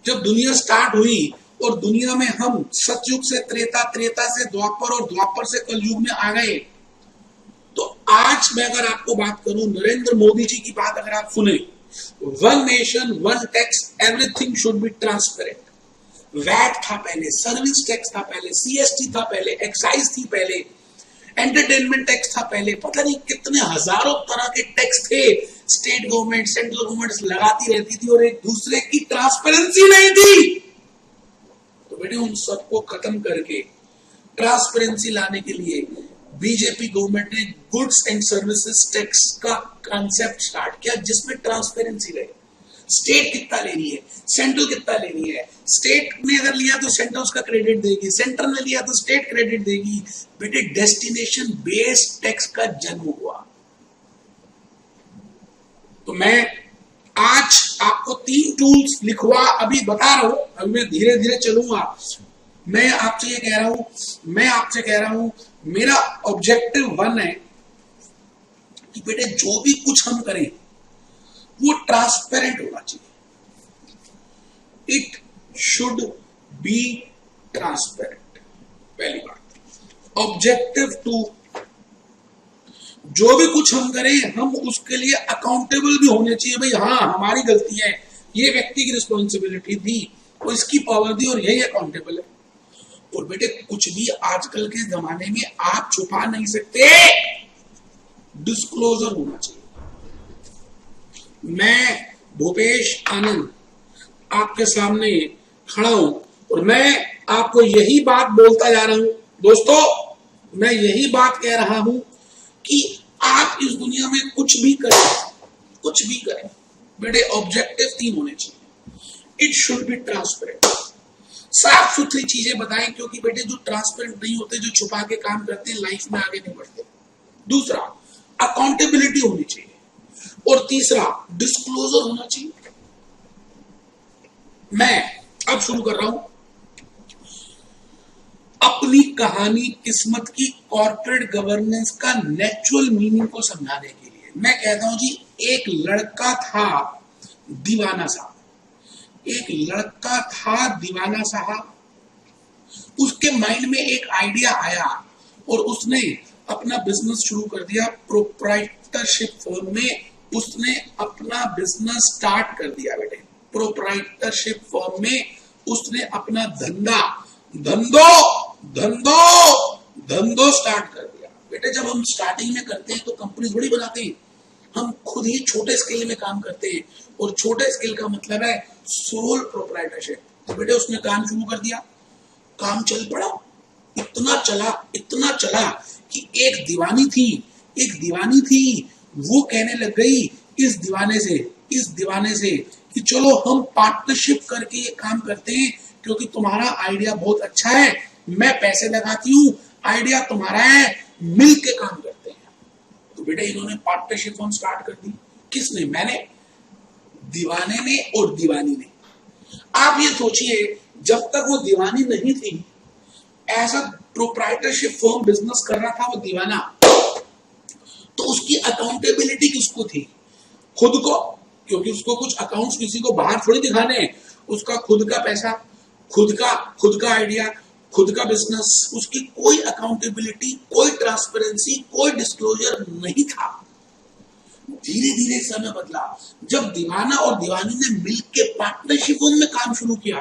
जब दुनिया स्टार्ट हुई और दुनिया में हम सतयुग से त्रेता, त्रेता से द्वापर और द्वापर से कलयुग में आ गए, तो आज मैं अगर आपको बात करूं, नरेंद्र मोदी जी की बात अगर आप सुने, 1 nation 1 tax, everything should be transparent. VAT था पहले, सर्विस टैक्स था पहले, सीएसटी था पहले, एक्साइज थी पहले, एंटरटेनमेंट टैक्स था पहले, पता नहीं कितने हजारों तरह के टैक्स थे. स्टेट गवर्नमेंट, सेंट्रल गवर्नमेंट लगाती रहती थी और एक दूसरे की ट्रांसपेरेंसी नहीं थी. तो बेटे उन सबको खत्म करके ट्रांसपेरेंसी लाने के लिए बीजेपी गवर्नमेंट ने गुड्स एंड सर्विसेज टैक्स का कॉन्सेप्ट स्टार्ट किया, जिसमें ट्रांसपेरेंसी रहे. स्टेट कितना ले रही है, सेंट्रल कितना ले रही है. स्टेट ने अगर लिया तो सेंटर उसका क्रेडिट देगी, सेंटर ने लिया तो स्टेट क्रेडिट देगी. बेटे डेस्टिनेशन बेस्ड टैक्स का जन्म हुआ. तो मैं आज आपको 3 टूल्स लिखवा अभी बता रहा हूं, अभी मैं धीरे धीरे चलूंगा. मैं आपसे कह रहा हूं मेरा ऑब्जेक्टिव 1 है कि बेटे जो भी कुछ हम करें वो ट्रांसपेरेंट होना चाहिए. It should be transparent. पहली बात. ऑब्जेक्टिव 2, जो भी कुछ हम करें हम उसके लिए अकाउंटेबल भी होने चाहिए. भाई हाँ हमारी गलती है, ये व्यक्ति की रिस्पॉन्सिबिलिटी थी, वो इसकी पावर दी और यही अकाउंटेबल है. और बेटे कुछ भी आजकल के जमाने में आप छुपा नहीं सकते, डिस्क्लोजर होना चाहिए. मैं भूपेश आनंद आपके सामने खड़ा हूं और मैं आपको यही बात बोलता जा रहा हूं दोस्तों, मैं यही बात कह रहा हूं कि आप इस दुनिया में कुछ भी करें, कुछ भी करें बेटे, ऑब्जेक्टिव 3 होने चाहिए। इट शुड बी ट्रांसपेरेंट, साफ सुथरी चीजें बताएं, क्योंकि बेटे जो ट्रांसपेरेंट नहीं होते, जो छुपा के काम करते हैं, लाइफ में आगे नहीं बढ़ते। दूसरा, अकाउंटेबिलिटी होनी चाहिए, और तीसरा, डिस्क्लोजर होना चाहिए। मैं अब शुरू कर रहा हूं अपनी कहानी किस्मत की कॉर्पोरेट गवर्नेंस का नेचुरल मीनिंग को समझाने के लिए। मैं कहता हूं जी, एक लड़का था दीवाना साहब, एक लड़का था दीवाना साहब, उसके माइंड में एक आइडिया आया और उसने अपना बिजनेस शुरू कर दिया। प्रोप्राइटरशिप फर्म में उसने अपना बिजनेस स्टार्ट कर दिया बेटे। प्रोप्राइटरशिप फर्म में उसने अपना धंधा धंधो धंधो धंधो स्टार्ट कर दिया बेटे। जब हम स्टार्टिंग में करते हैं तो कंपनी थोड़ी बनाते हैं, हम खुद ही छोटे स्केल में काम करते हैं, और छोटे स्केल का मतलब है सोल प्रोप्राइटरशिप। तो बेटे उसने काम शुरू कर दिया, काम चल पड़ा, इतना चला कि एक दीवानी थी, वो कहने लग गई इस दीवाने से कि चलो हम पार्टनरशिप करके ये काम करते हैं, क्योंकि तुम्हारा आइडिया बहुत अच्छा है, मैं पैसे लगाती हूँ, आइडिया तुम्हारा है, मिल के काम करते हैं। तो बेटा इन्होंने पार्टनरशिप फर्म स्टार्ट कर दी। किसने? मैंने, दीवाने ने और दीवानी ने। आप ये सोचिए, जब तक वो दीवानी नहीं थी, ऐसा प्रोप्राइटरशिप फर्म बिजनेस कर रहा था वो दीवाना, तो उसकी अकाउंटेबिलिटी किसको थी? खुद को, क्योंकि उसको कुछ अकाउंट्स किसी को बाहर थोड़ी दिखाने हैं। उसका खुद का पैसा, खुद का आइडिया, खुद का बिजनेस, उसकी कोई अकाउंटेबिलिटी, कोई ट्रांसपेरेंसी, कोई डिस्क्लोजर नहीं था। धीरे धीरे समय बदला, जब दीवाना और दीवानी ने मिलकर पार्टनरशिप में काम शुरू किया।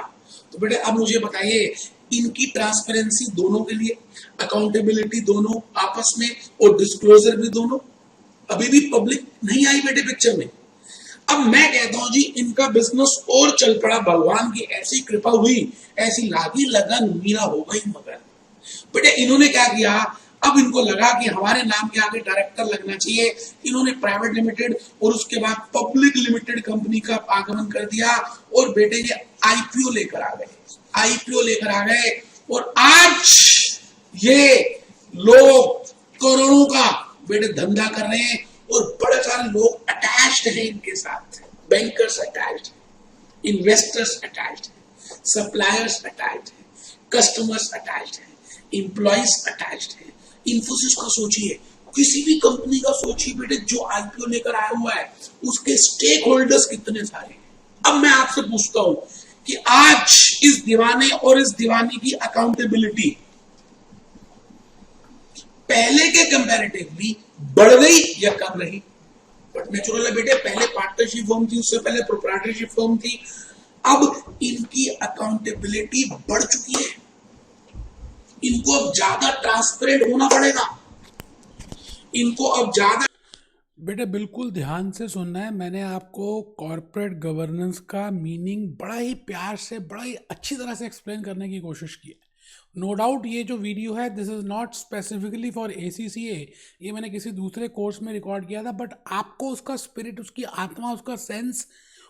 तो बेटे अब मुझे बताइए, इनकी ट्रांसपेरेंसी दोनों के लिए, अकाउंटेबिलिटी दोनों आपस में, और डिस्क्लोजर भी दोनों। अभी भी पब्लिक नहीं आई बेटे पिक्चर में। अब मैं कहता हूं जी, इनका बिजनेस और चल पड़ा, भगवान की ऐसी कृपा हुई, ऐसी लागी लगन, मीरा हो गई मगर। बेटे इन्होंने क्या किया, अब इनको लगा कि हमारे नाम के आगे डायरेक्टर लगना चाहिए। इन्होंने प्राइवेट लिमिटेड और उसके बाद पब्लिक लिमिटेड कंपनी का आगमन कर दिया, और बेटे ये आईपीओ लेकर आ गए, और आज ये लोग करोड़ों का बेटे धंधा कर रहे हैं, और बड़े सारे लोग अटैच्ड हैं इनके साथ। बैंकर्स अटैच्ड हैं, इन्वेस्टर्स अटैच्ड हैं, सप्लायर्स अटैच्ड हैं, कस्टमर्स अटैच्ड हैं, एम्प्लॉइज अटैच्ड हैं। इन्फोसिस का सोचिए, किसी भी कंपनी का सोचिए बेटे, जो आईपीओ लेकर आया हुआ है, उसके स्टेक होल्डर्स कितने सारे हैं। अब मैं आपसे पूछता हूं कि आज इस दीवाने और इस दीवानी की अकाउंटेबिलिटी पहले के कंपैरेटिवली बढ़ गई या कम रही? बट नेचुरल है बेटे, पहले पार्टनरशिप फर्म थी, उससे पहले प्रोप्राइटरशिप फर्म थी। अब इनकी अकाउंटेबिलिटी बढ़ चुकी है, इनको अब ज्यादा ट्रांसपेरेंट होना पड़ेगा, इनको अब ज्यादा। बेटे बिल्कुल ध्यान से सुनना है, मैंने आपको कॉर्पोरेट गवर्नेंस का मीनिंग बड़ा ही प्यार से, बड़ा ही अच्छी तरह से एक्सप्लेन करने की कोशिश की है। नो डाउट ये जो वीडियो है, this is not specifically for ACCA, ये मैंने किसी दूसरे कोर्स में रिकॉर्ड किया था, बट आपको उसका स्पिरिट, उसकी आत्मा, उसका सेंस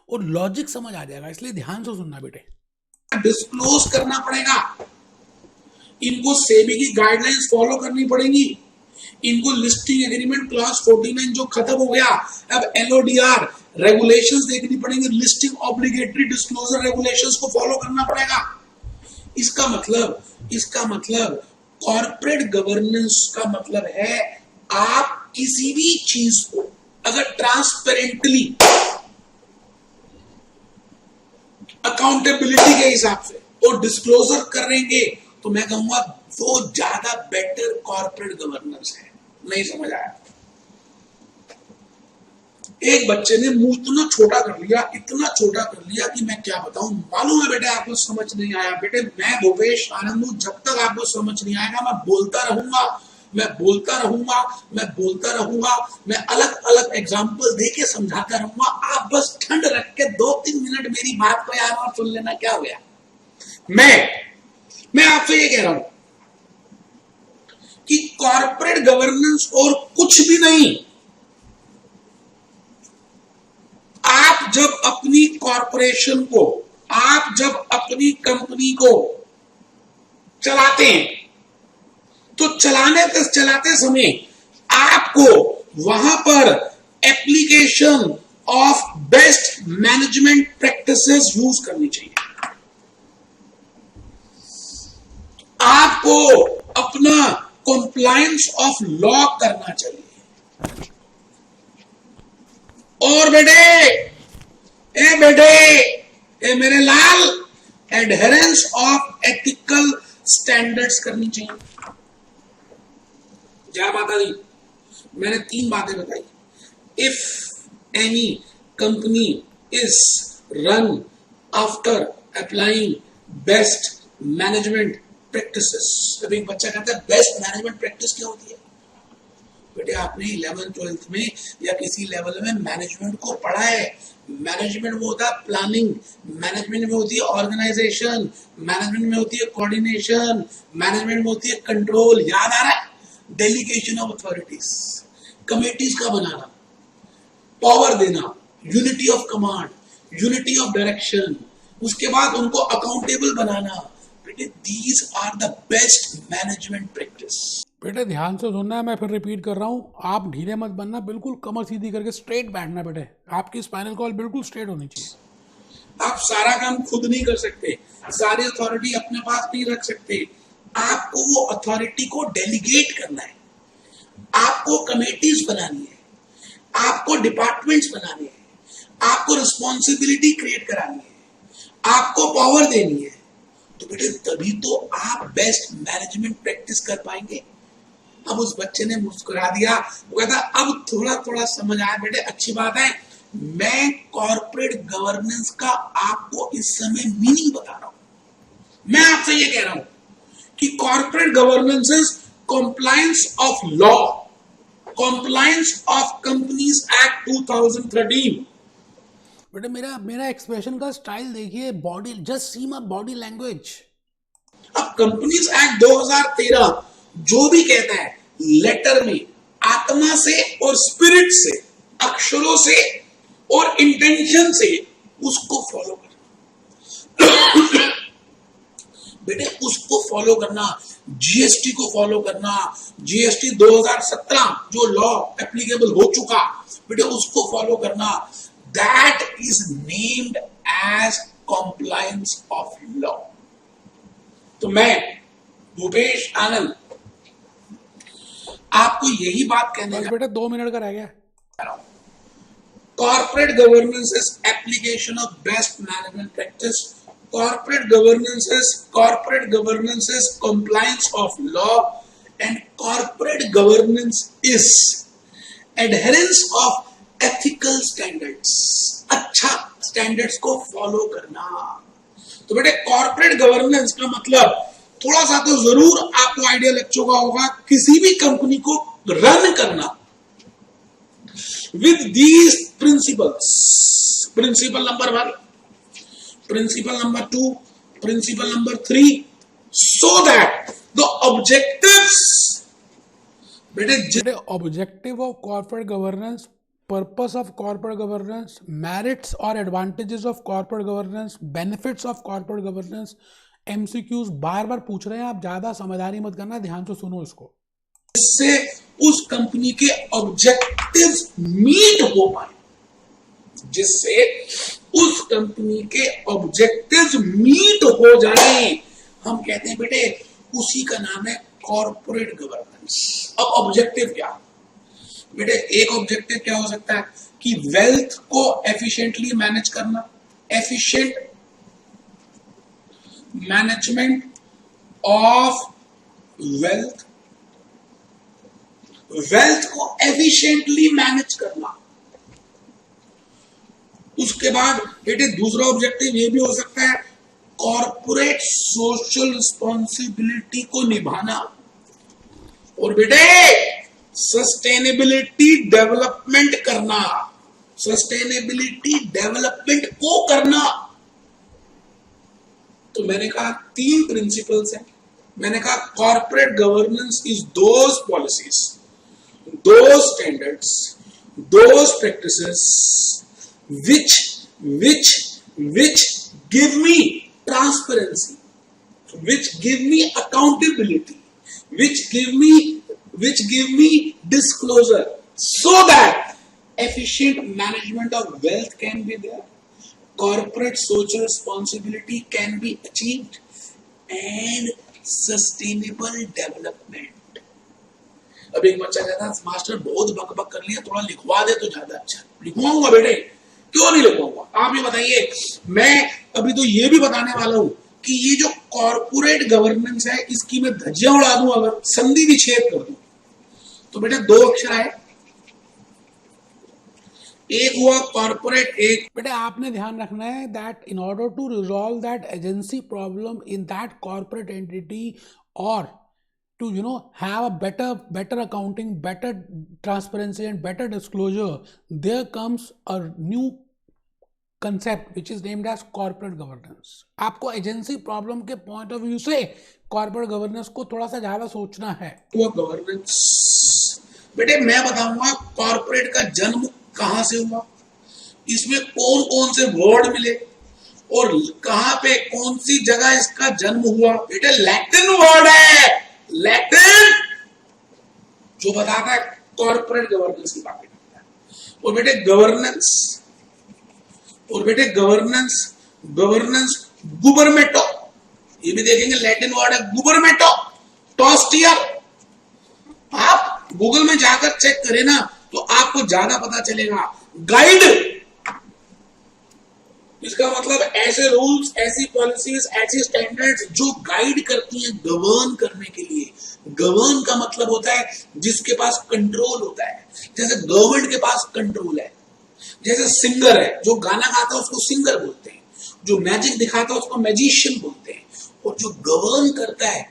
और लॉजिक समझ आ जाएगा, इसलिए ध्यान से सुनना बेटे। डिस्क्लोज करना पड़ेगा, इनको सेबी की गाइडलाइंस फॉलो करनी पड़ेगी, इनको लिस्टिंग एग्रीमेंट क्लॉज 49 जो खत्म हो गया, अब LODR रेगुलेशंस देखनी पड़ेंगी, लिस्टिंग ऑब्लिगेटरी डिस्क्लोजर रेगुलेशंस को फॉलो करना पड़ेगा। इसका मतलब कॉर्पोरेट गवर्नेंस का मतलब है, आप किसी भी चीज को अगर ट्रांसपेरेंटली, अकाउंटेबिलिटी के हिसाब से और डिस्क्लोजर करेंगे, तो मैं कहूंगा वो ज्यादा बेटर कॉर्पोरेट गवर्नेंस है। नहीं समझ आया? एक बच्चे ने मुंह इतना छोटा कर लिया कि मैं क्या बताऊं। मालूम है बेटे आपको समझ नहीं आया। बेटे मैं भूपेश आनंद हूं, जब तक आपको समझ नहीं आएगा मैं बोलता रहूंगा, मैं अलग अलग एग्जांपल देके समझाता रहूंगा। आप बस ठंड रख के 2-3 मिनट मेरी बात को यार और सुन लेना, क्या हो गया। मैं आपसे ये कह रहा हूं कि कॉर्पोरेट गवर्नेंस और कुछ भी नहीं। आप जब अपनी कॉर्पोरेशन को, आप जब अपनी कंपनी को चलाते हैं तो चलाते समय आपको वहां पर application of best management practices use करनी चाहिए। आपको अपना कॉम्प्लायंस ऑफ लॉ करना चाहिए। और बेटे मेरे लाल, एडहेरेंस ऑफ एथिकल स्टैंडर्ड्स करनी चाहिए। जय माता दी। मैंने 3 बातें बताई। If any company is run after applying best management practices. जब एक बच्चा कहता है बेस्ट मैनेजमेंट प्रैक्टिस क्या होती है, बेटे आपने 11th-12th में या किसी लेवल में मैनेजमेंट को पढ़ा है। मैनेजमेंट में होता है प्लानिंग, मैनेजमेंट में होती है ऑर्गेनाइजेशन, मैनेजमेंट में होती है कोऑर्डिनेशन, मैनेजमेंट में होती है कंट्रोल। याद आ रहा है? डेलीगेशन ऑफ अथॉरिटीज, कमेटीज का बनाना, पावर देना, unity of command, unity of direction, उसके बाद उनको अकाउंटेबल बनाना। बेटे these are the best management practice. बेटे ध्यान से सुनना है, मैं फिर रिपीट कर रहा हूं, आप ढीले मत बनना, बिल्कुल कमर सीधी करके स्ट्रेट बैठना। बेटे आपकी स्पाइनल कॉर्ड बिल्कुल स्ट्रेट होनी चाहिए। आप सारा काम खुद नहीं कर सकते, सारी अथॉरिटी अपने पास नहीं रख सकते। आपको वो अथॉरिटी को डेलीगेट करना है, आपको कमेटीज बनानी है, आपको डिपार्टमेंट्स बनाने हैं, आपको रिस्पॉन्सिबिलिटी क्रिएट करानी है, आपको पावर देनी है। तो बेटे तभी तो आप बेस्ट मैनेजमेंट प्रैक्टिस कर पाएंगे। अब उस बच्चे ने मुस्कुरा दिया, वो कहता अब थोड़ा थोड़ा समझ आया। बेटे अच्छी बात है, मैं कॉर्पोरेट गवर्नेंस का आपको इस समय मीनिंग बता रहा हूं। मैं आपसे ये कह रहा हूं कि corporate governance is compliance of law, compliance of companies act 2013। बेटे मेरा एक्सप्रेशन का स्टाइल देखिए, body, just see my body language. अब कंपनीज एक्ट 2013 जो भी कहता है लेटर में आत्मा से और स्पिरिट से, अक्षरों से और इंटेंशन से उसको फॉलो करना। बेटे उसको फॉलो करना, जीएसटी को फॉलो करना, जीएसटी 2017 जो लॉ एप्लीकेबल हो चुका, बेटे उसको फॉलो करना। That is named as compliance of law. तो मैं भूपेश आनंद आपको यही बात कहने का, बेटा 2 मिनट का रह गया। Corporate governance is application of best management practice. Corporate governance is compliance of law, and corporate governance is adherence of ethical standards. अच्छा स्टैंडर्ड्स को फॉलो करना। तो बेटे कॉर्पोरेट गवर्नेंस का मतलब थोड़ा सा तो जरूर आपको आइडिया लग चुका होगा, किसी भी कंपनी को रन करना with these principles. Principle number 1, principle number 2, principle number 3, so that the objectives, बेटे objective of corporate governance, purpose of corporate governance, merits or advantages of corporate governance, benefits of corporate governance, MCQs बार बार पूछ रहे हैं, आप ज्यादा समझदारी मत करना, ध्यान से सुनो इसको, जिससे उस कंपनी के ऑब्जेक्टिव्स मीट हो पाए, जिससे उस कंपनी के ऑब्जेक्टिव्स मीट हो जाए। हम कहते हैं बेटे उसी का नाम है कॉर्पोरेट गवर्नेंस। अब ऑब्जेक्टिव क्या? बेटे एक ऑब्जेक्टिव क्या हो सकता है कि वेल्थ को एफिशिएंटली मैनेज करना, efficient management of wealth, wealth को एफिशिएंटली मैनेज करना। उसके बाद बेटे दूसरा ऑब्जेक्टिव ये भी हो सकता है कॉर्पोरेट सोशल रिस्पॉन्सिबिलिटी को निभाना, और बेटे सस्टेनेबिलिटी डेवलपमेंट करना, सस्टेनेबिलिटी डेवलपमेंट को करना। तो मैंने कहा 3 प्रिंसिपल्स हैं। मैंने कहा corporate governance is those policies, those standards, those practices which give me transparency, which give me accountability, which give me disclosure, so that efficient management of wealth can be there, corporate social responsibility can be achieved, and sustainable development. अब एक बच्चा कहता है मास्टर बहुत बकबक कर लिया, थोड़ा लिखवा दे तो ज्यादा अच्छा। लिखवाऊंगा बेटे, क्यों नहीं लिखवाऊंगा, आप ये बताइए। मैं अभी तो ये भी बताने वाला हूं कि ये जो कॉर्पोरेट गवर्नेंस है इसकी मैं धज्जियां उड़ा दूं, अगर संधि विच्छेद कर दूं तो बेटा 2 अक्षर आए, एक हुआ कॉर्पोरेट, एक बेटा आपने ध्यान रखना है that in order to resolve that agency problem in that corporate entity और to have a better accounting, better transparency and better disclosure, there comes a new concept which is named as corporate governance. आपको एजेंसी प्रॉब्लम के पॉइंट ऑफ व्यू से कॉर्पोरेट गवर्नेंस को थोड़ा सा ज्यादा सोचना है। तो गवर्नेंस बेटे मैं बताऊंगा कॉर्पोरेट का जन्म कहां से हुआ, इसमें कौन कौन से वर्ड मिले और कहां पे कौन सी जगह इसका जन्म हुआ। बेटे लैटिन वर्ड है, लैटिन, जो बताता है कॉर्पोरेट गवर्नेंस की बात करता है। और बेटे गवर्नेंस गुबरमेटो, ये भी देखेंगे लैटिन वर्ड है गुबरमेटो, टॉस्टियर। आप गूगल में जाकर चेक करें ना तो आपको ज्यादा पता चलेगा। गाइड, इसका मतलब ऐसे रूल्स, ऐसी पॉलिसीज, ऐसी स्टैंडर्ड्स जो गाइड करती हैं गवर्न करने के लिए। गवर्न का मतलब होता है जिसके पास कंट्रोल होता है, जैसे गवर्नमेंट के पास कंट्रोल है। जैसे सिंगर है, जो गाना गाता है उसको सिंगर बोलते हैं, जो मैजिक दिखाता है उसको मैजिशियन बोलते हैं, और जो गवर्न करता है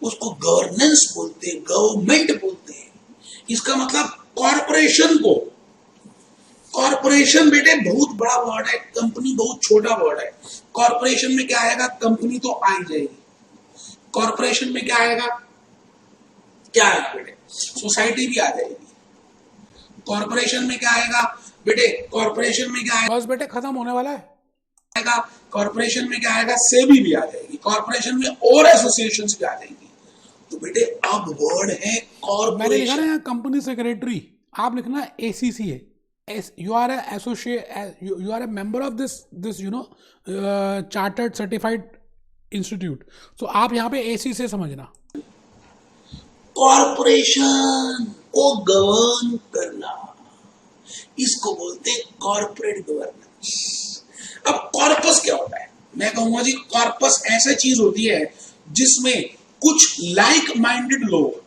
उसको गवर्नेंस बोलते हैं, गवर्नमेंट बोलते हैं। इसका मतलब कॉर्पोरेशन बेटे बहुत बड़ा वर्ड है, कंपनी बहुत छोटा वर्ड है। कॉर्पोरेशन में क्या आएगा, कंपनी तो आ ही जाएगी। कॉर्पोरेशन में क्या आएगा बेटे, सोसाइटी भी आ जाएगी। कॉर्पोरेशन में क्या आएगा बेटे, कॉर्पोरेशन में क्या आएगा, बस बेटे खत्म होने वाला है। कॉर्पोरेशन में क्या आएगा, सेबी भी आ जाएगी। कॉर्पोरेशन में और एसोसिएशंस भी आ जाएगी। तो बेटे अब वर्ड है कॉर्पोरेशन। मैंने लिखा ना कंपनी सेक्रेटरी, आप लिखना ACCA, you are a associate, you are a member of this chartered certified institute, so आप यहाँ पे ACCA समझना। कॉर्पोरेशन को गवर्न करना, इसको बोलते हैं कॉर्पोरेट गवर्नेंस। अब कॉर्पस क्या होता है, मैं कहूंगा जी कॉर्पस ऐसा चीज होती है जिसमें कुछ लाइक माइंडेड लोग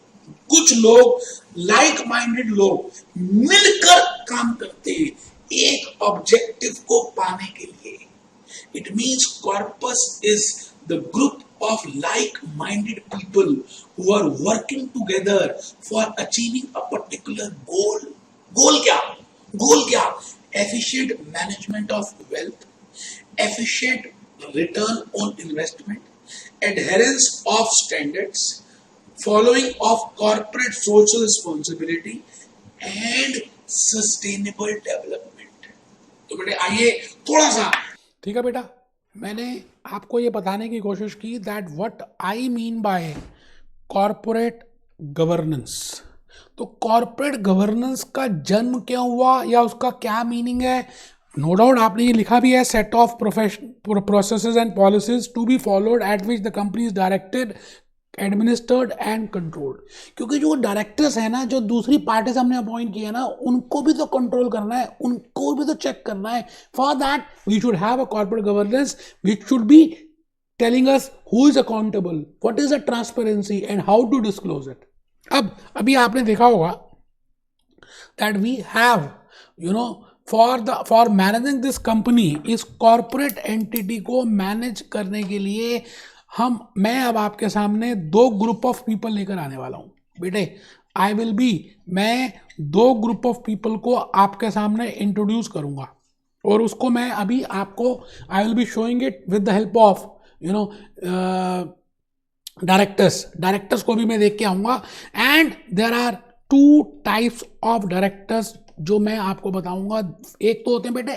मिलकर काम करते हैं एक ऑब्जेक्टिव को पाने के लिए। It means corpus is the group of like-minded people who are working together for achieving a particular goal. Goal क्या? Efficient management of wealth, efficient return on investment, adherence of standards, following of corporate social responsibility and sustainable development. तो बेटे आइए थोड़ा सा, ठीक है बेटा, मैंने आपको ये बताने की कोशिश की that what I mean bye corporate governance. तो कॉर्पोरेट गवर्नेंस का जन्म क्या हुआ या उसका क्या मीनिंग है, नो डाउट आपने ये लिखा भी है, set of processes and policies to be followed at which the company is directed, administered and controlled. क्योंकि जो डायरेक्टर्स है ना, जो दूसरी पार्टी से हमने अपॉइंट किया ना, उनको भी तो कंट्रोल करना है, उनको भी तो चेक करना है। For that we should have a corporate governance which should be telling us who is accountable, what is the transparency and how to disclose it. अब अभी आपने देखा होगा that we have for managing this company, इस कॉर्पोरेट एंटिटी को मैनेज करने के लिए मैं अब आपके सामने 2 ग्रुप ऑफ पीपल लेकर आने वाला हूं बेटे। मैं 2 ग्रुप ऑफ पीपल को आपके सामने इंट्रोड्यूस करूंगा और उसको मैं अभी आपको I will be showing it with the help of directors को भी मैं देख के आऊंगा. And there are 2 types of directors जो मैं आपको बताऊंगा. एक तो होते हैं बेटे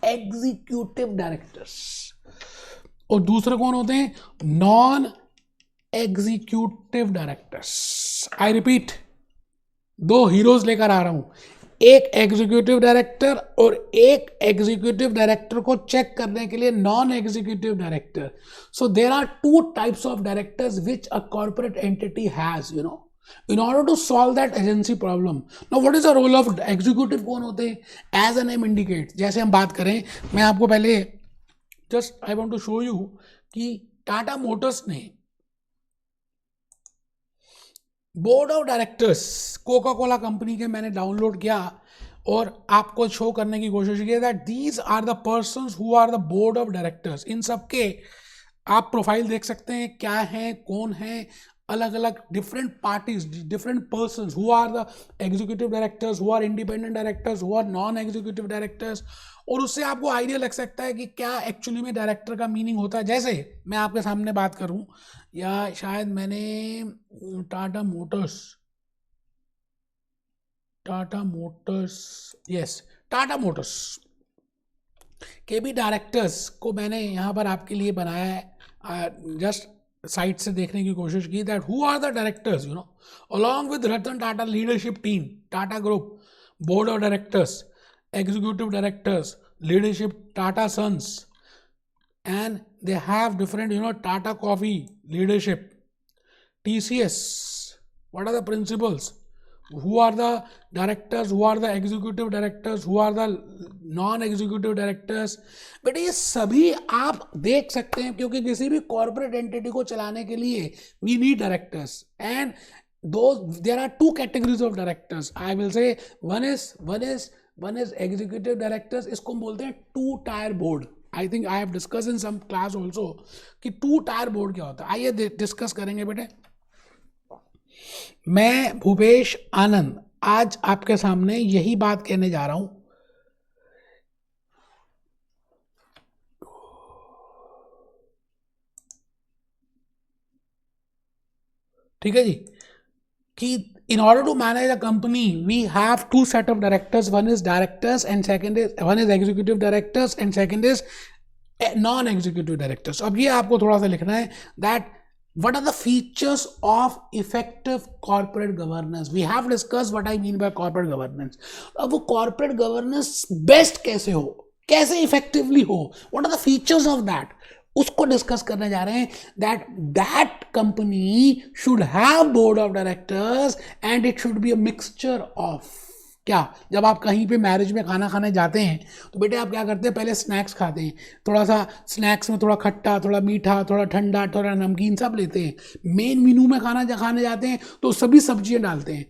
एग्जीक्यूटिव डायरेक्टर्स और दूसरे कौन होते हैं? Non executive directors. I repeat, 2 heroes लेकर आ रहा हूं, एक एग्जीक्यूटिव डायरेक्टर और एक एग्जीक्यूटिव डायरेक्टर को चेक करने के लिए non executive director. So there are 2 types of directors which a corporate entity has, in order to solve that agency problem. Now what is the role of executive? कौन होते हैं? As the name indicates, जैसे हम बात करें, मैं आपको पहले just I want to show you कि टाटा मोटर्स ने board of directors Coca Cola company के मैंने डाउनलोड किया और आपको शो करने की कोशिश की that these are the persons who are the board of directors. इन सबके आप प्रोफाइल देख सकते हैं, क्या है, कौन है, अलग अलग different parties, different persons who are the executive directors, who are independent directors, who are non executive directors. और उससे आपको आइडिया लग सकता है कि क्या एक्चुअली में डायरेक्टर का मीनिंग होता है. जैसे मैं आपके सामने बात करूं, या शायद मैंने टाटा मोटर्स के भी डायरेक्टर्स को मैंने यहाँ पर आपके लिए बनाया है. जस्ट साइट से देखने की कोशिश की that who are the directors, along with Ratan Tata leadership team, Tata group, board of directors, executive directors, leadership, Tata Sons, and they have different, Tata Coffee leadership, TCS. What are the principals? Who are the directors? Who are the executive directors? Who are the non-executive directors? But ये सभी आप देख सकते हैं, क्योंकि किसी भी कॉर्पोरेट एंटिटी को चलाने के लिए we need directors. And there are 2 categories of directors. I will say one is executive directors. इसको हम बोलते हैं 2 tier board. I think I have discuss in some class also कि 2 टायर बोर्ड क्या होता है. आइए डिस्कस करेंगे बेटे. मैं भूपेश आनंद आज आपके सामने यही बात कहने जा रहा हूं. ठीक है जी, कि in order to manage a company we have 2 set of directors. One is directors and one is executive directors and second is non-executive directors. अब ये आपको थोड़ा सा लिखना है that what are the features of effective corporate governance. We have discussed what I mean by corporate governance. अब वो corporate governance best कैसे हो, कैसे effectively हो, what are the features of that, उसको डिस्कस करने जा रहे हैं. That company should have board of directors and it should be a mixture of. क्या, जब आप कहीं पे मैरिज में खाना खाने जाते हैं तो बेटे आप क्या करते हैं, पहले स्नैक्स खाते हैं, थोड़ा सा स्नैक्स में थोड़ा खट्टा, थोड़ा मीठा, थोड़ा ठंडा, थोड़ा नमकीन सब लेते हैं. मेन मीनू में खाना खाने जाते हैं तो सभी सब्जियां डालते हैं.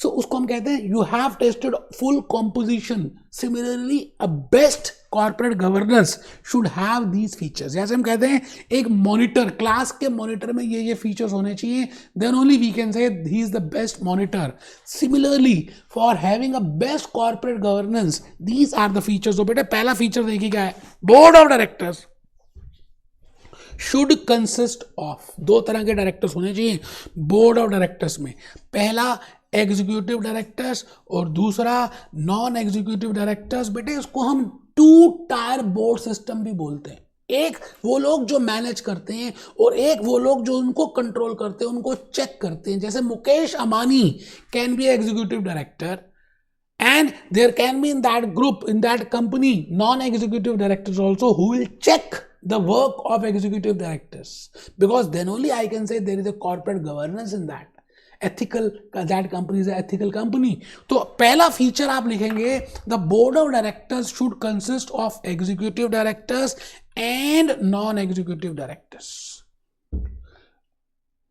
सो उसको हम कहते हैं you have tested full composition. Similarly a best corporate governance should have these features. जैसे हम कहते हैं एक मॉनिटर, क्लास के मॉनिटर में ये फीचर्स होने चाहिए, then only we can say he is the best monitor. Similarly for having a best corporate governance these are the features. तो बेटे पहला फीचर देखिए क्या है, board of directors should consist of, 2 तरह के डायरेक्टर्स होने चाहिए बोर्ड ऑफ डायरेक्टर्स में. पहला एग्जीक्यूटिव डायरेक्टर्स और दूसरा नॉन एग्जीक्यूटिव डायरेक्टर्स. बेटे इसको हम 2 टायर बोर्ड सिस्टम भी बोलते हैं. एक वो लोग जो मैनेज करते हैं और एक वो लोग जो उनको कंट्रोल करते हैं, उनको चेक करते हैं. जैसे Mukesh Ambani can be executive director and there can be in that group, in that company, non-executive directors also who will check the work of executive directors, because then only I can say there is a corporate governance in that. Ethical, that company is an ethical company. तो पहला फीचर आप लिखेंगे, the board of directors should consist of executive directors and non-executive directors.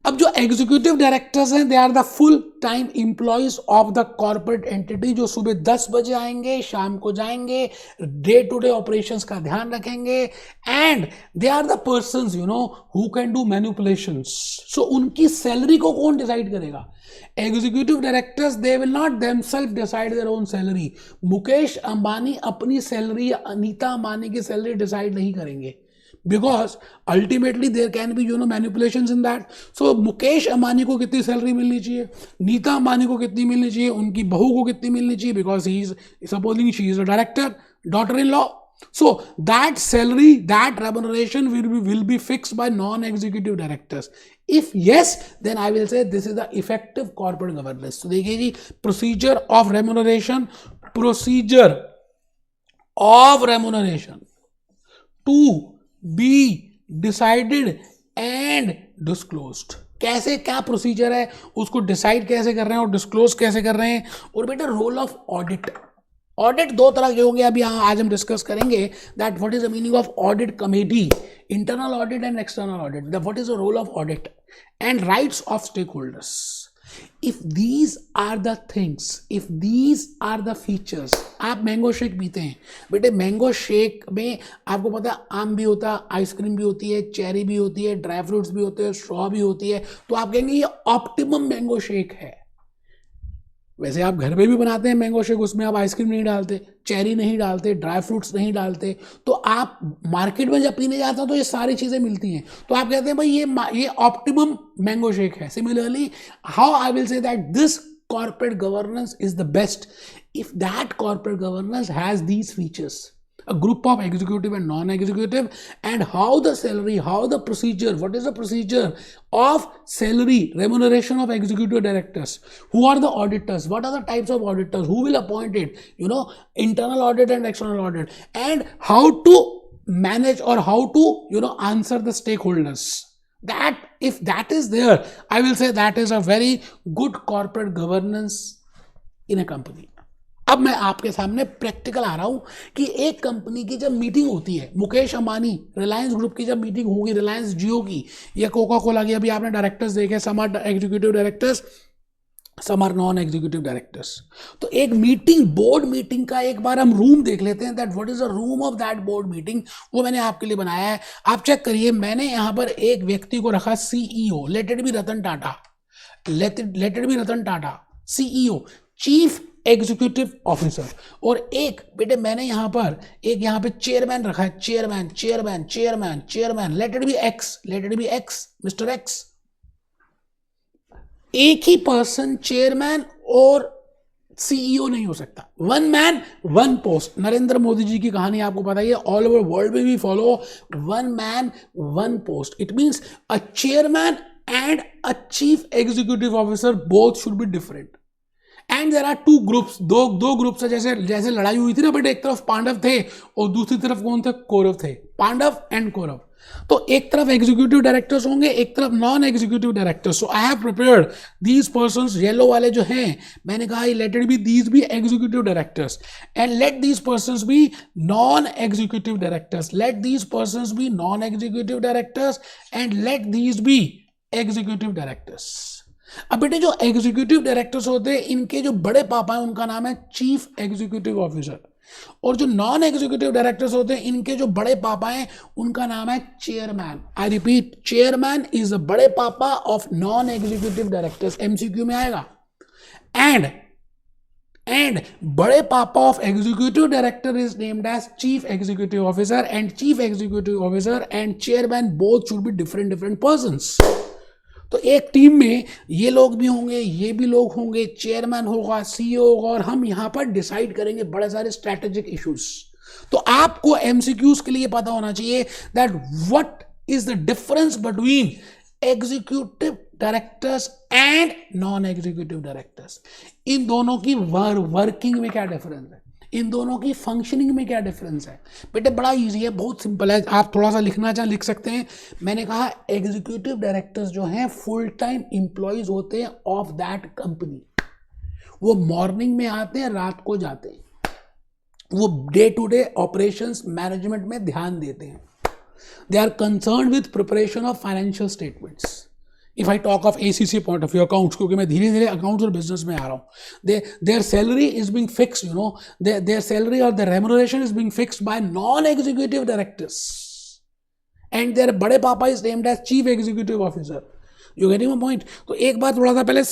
अब जो एग्जीक्यूटिव डायरेक्टर्स हैं, they are the full time employees of the corporate entity, जो सुबह 10 बजे आएंगे, शाम को जाएंगे, डे टू डे ऑपरेशंस का ध्यान रखेंगे. And they are the persons who can do manipulations. So उनकी सैलरी को कौन डिसाइड करेगा? Executive directors, they will not themselves decide their own salary. Mukesh Ambani अपनी सैलरी, अनीता अंबानी की सैलरी डिसाइड नहीं करेंगे. because ultimately there can be manipulations in that. So Mukesh Ambani को कितनी सैलरी मिलनी चाहिए, नीता अंबानी को कितनी मिलनी चाहिए, उनकी बहू को कितनी मिलनी चाहिए, because he is supposing she is a director, daughter-in-law. So that salary, that remuneration will be fixed by non-executive directors. If yes, then I will say this is the effective corporate governance. So देखिए जी, procedure of remuneration to be decided and disclosed. कैसे क्या प्रोसीजर है, उसको डिसाइड कैसे कर रहे हैं और डिस्क्लोज कैसे कर रहे हैं. और बेटा रोल ऑफ ऑडिट. ऑडिट दो तरह के होंगे, अभी आज हम डिस्कस करेंगे that what is the meaning of audit committee, internal audit and external audit, what is the role of audit and rights of stake holders. If these are the things, if these are the features. आप मैंगो शेक पीते हैं बेटे, मैंगो शेक में आपको पता है आम भी होता है, आइसक्रीम भी होती है, चेरी भी होती है, ड्राई फ्रूट्स भी होते हैं, स्ट्रॉ भी होती है. तो आप कहेंगे ये ऑप्टिमम मैंगो शेक है. वैसे आप घर पे भी बनाते हैं मैंगो शेक, उसमें आप आइसक्रीम नहीं डालते, चेरी नहीं डालते, ड्राई फ्रूट्स नहीं डालते. तो आप मार्केट में जब पीने जाते हो तो ये सारी चीज़ें मिलती हैं, तो आप कहते हैं भाई ये ऑप्टिमम मैंगो शेक है. Similarly how I will say that this corporate governance is the best if that corporate governance has these features, a group of executive and non-executive, and how the salary, how the procedure, what is the procedure of salary remuneration of executive directors, who are the auditors, what are the types of auditors, who will appoint it, internal audit and external audit, and how to manage or how to answer the stakeholders. That if that is there, I will say that is a very good corporate governance in a company. अब मैं आपके सामने प्रैक्टिकल आ रहा हूं कि एक कंपनी की जब मीटिंग होती है, मुकेश अंबानी रिलायंस ग्रुप की जब मीटिंग होगी, रिलायंस जियो की या कोका कोला की, अभी आपने डायरेक्टर्स देखे, some are executive directors, some are non executive directors. तो एक मीटिंग, बोर्ड मीटिंग का एक बार हम रूम देख लेते हैं, that what is the room of that board meeting. वो मैंने आपके लिए बनाया है, आप चेक करिए. मैंने यहाँ पर एक व्यक्ति को रखा CEO, let it be Ratan Tata, let it be Ratan Tata, CEO, chief executive officer. और एक बेटे मैंने यहाँ पे चेयरमैन रखा है, chairman chairman chairman chairman, let it be X, mister X. एक ही पर्सन चेयरमैन और सीईओ नहीं हो सकता. One man one post. Narendra Modi ji की कहानी आपको पता ही है, ऑल ओवर वर्ल्ड में भी follow, one man one post. It means a chairman and a chief executive officer both should be different. And there are two groups, दो ग्रुप्स है. जैसे लड़ाई हुई थी ना बेटे, एक तरफ पांडव थे और दूसरी तरफ कौन थे, कौरव थे. पांडव एंड कौरव. तो एक तरफ एग्जीक्यूटिव डायरेक्टर्स होंगे, एक तरफ non executive directors. So I have prepared these persons, yellow वाले जो हैं, मैंने कहा let it be these be executive directors and let these persons be non executive directors, let these persons be non executive directors and let these be executive directors. अब बेटे जो एग्जीक्यूटिव डायरेक्टर्स होते हैं, इनके जो बड़े पापा हैं उनका नाम है चीफ एग्जीक्यूटिव ऑफिसर, और जो नॉन एग्जीक्यूटिव डायरेक्टर्स होते हैं, इनके जो बड़े पापा हैं उनका नाम है chairman. I repeat, chairman is the बड़े पापा of non executive directors. MCQ में आएगा. एंड बड़े पापा of executive director is named as chief executive officer, and chief executive officer and chairman both should be different persons. तो एक टीम में ये लोग भी होंगे, ये भी लोग होंगे, चेयरमैन होगा, सीईओ होगा, और हम यहाँ पर डिसाइड करेंगे बड़े सारे स्ट्रैटेजिक इश्यूज. तो आपको एमसीक्यूज के लिए पता होना चाहिए that what is the difference between executive directors and non executive directors. इन दोनों की वर्किंग में क्या डिफरेंस है, इन दोनों की फंक्शनिंग में क्या डिफरेंस है. बेटे बड़ा इजी है, बहुत सिंपल है. आप थोड़ा सा लिखना चाहें लिख सकते हैं. मैंने कहा एग्जीक्यूटिव डायरेक्टर्स जो हैं फुल टाइम एम्प्लॉयज होते हैं ऑफ दैट कंपनी. वो मॉर्निंग में आते हैं, रात को जाते हैं. वो day to day operations management में ध्यान देते हैं. They are concern with preparation of financial statements. If I talk of ACC point of view, accounts, क्योंकि मैं धीरे धीरे अकाउंट्स और बिजनेस में आ रहा हूँ. Their salary is being fixed, their salary or their remuneration is being fixed by non-executive directors, and their बड़े पापा is named as chief executive officer. You getting my point? तो एक बार थोड़ा सा पहले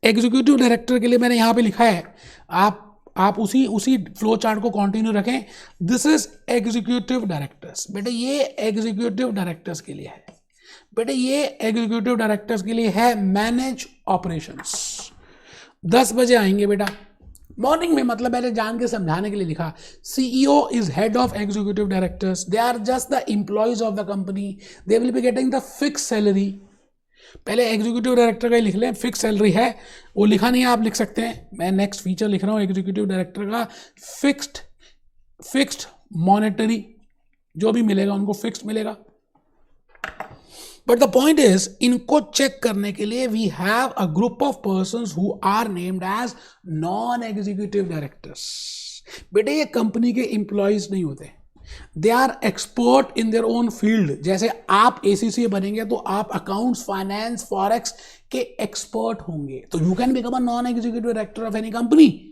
एग्जीक्यूटिव डायरेक्टर के लिए मैंने यहाँ पे लिखा है, आप आप उसी उसी फ्लो चार्ट को कंटिन्यू रखें. This is executive directors. बेटे ये एग्जीक्यूटिव डायरेक्टर्स के लिए है. बेटे ये एग्जीक्यूटिव डायरेक्टर्स के लिए है मैनेज ऑपरेशंस. 10 बजे आएंगे बेटा मॉर्निंग में, मतलब मैंने जान के समझाने के लिए लिखा. CEO is head of executive directors. They are just the employees of the company. They will be getting the fix salary. पहले एग्जीक्यूटिव डायरेक्टर का ही लिख लें, फिक्स सैलरी है. वो लिखा नहीं है, आप लिख सकते हैं. मैं नेक्स्ट फीचर लिख रहा हूँ एग्जीक्यूटिव डायरेक्टर का. फिक्स्ड मॉनेटरी, जो भी मिलेगा उनको फिक्स्ड मिलेगा. बट द पॉइंट इज, इनको चेक करने के लिए we have a group of persons who are named as non executive directors. बेटे ये कंपनी के एम्प्लॉयज नहीं होते. They are expert in their own field. जैसे आप एसीसी बनेंगे तो आप अकाउंट्स, फाइनेंस, फॉरेक्स के एक्सपर्ट होंगे, तो you can become a non executive director of any company.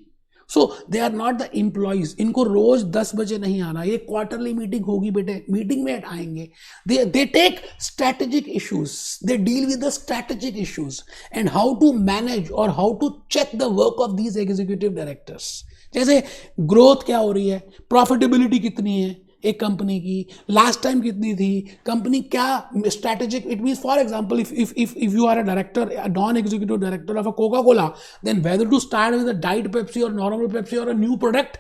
So they are not the employees. इनको रोज 10 बजे नहीं आना. ये क्वार्टरली मीटिंग होगी बेटे, मीटिंग में आएंगे. They take strategic issues, they deal with the strategic issues and how to manage और how to check the work of these executive directors. जैसे ग्रोथ क्या हो रही है, प्रॉफिटेबिलिटी कितनी है एक कंपनी की, लास्ट टाइम कितनी थी, कंपनी क्या strategic. It means for example if you are a director, a non-executive director of a Coca-Cola, then whether to start with a diet Pepsi or normal Pepsi or a new product,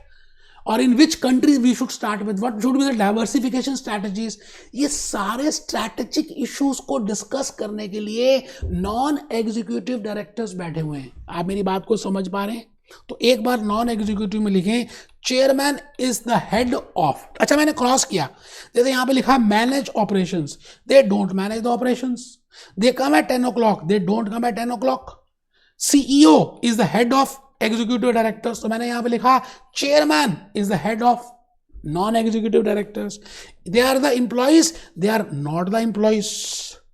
or in which countries we should start with, what should be the diversification strategies. ये सारे स्ट्रैटेजिक इश्यूज को डिस्कस करने के लिए नॉन एग्जीक्यूटिव डायरेक्टर्स बैठे हुए हैं. आप मेरी बात को समझ पा रहे हैं? तो एक बार नॉन एग्जीक्यूटिव में लिखें chairman is the head of. अच्छा मैंने क्रॉस किया, जैसे यहां पे लिखा manage operations. They don't manage the operations. They come at 10 o'clock, they don't come at 10 o'clock. CEO is the head of executive directors, तो मैंने यहां पे लिखा chairman is the head of non executive directors. They are the employees, they are not the employees.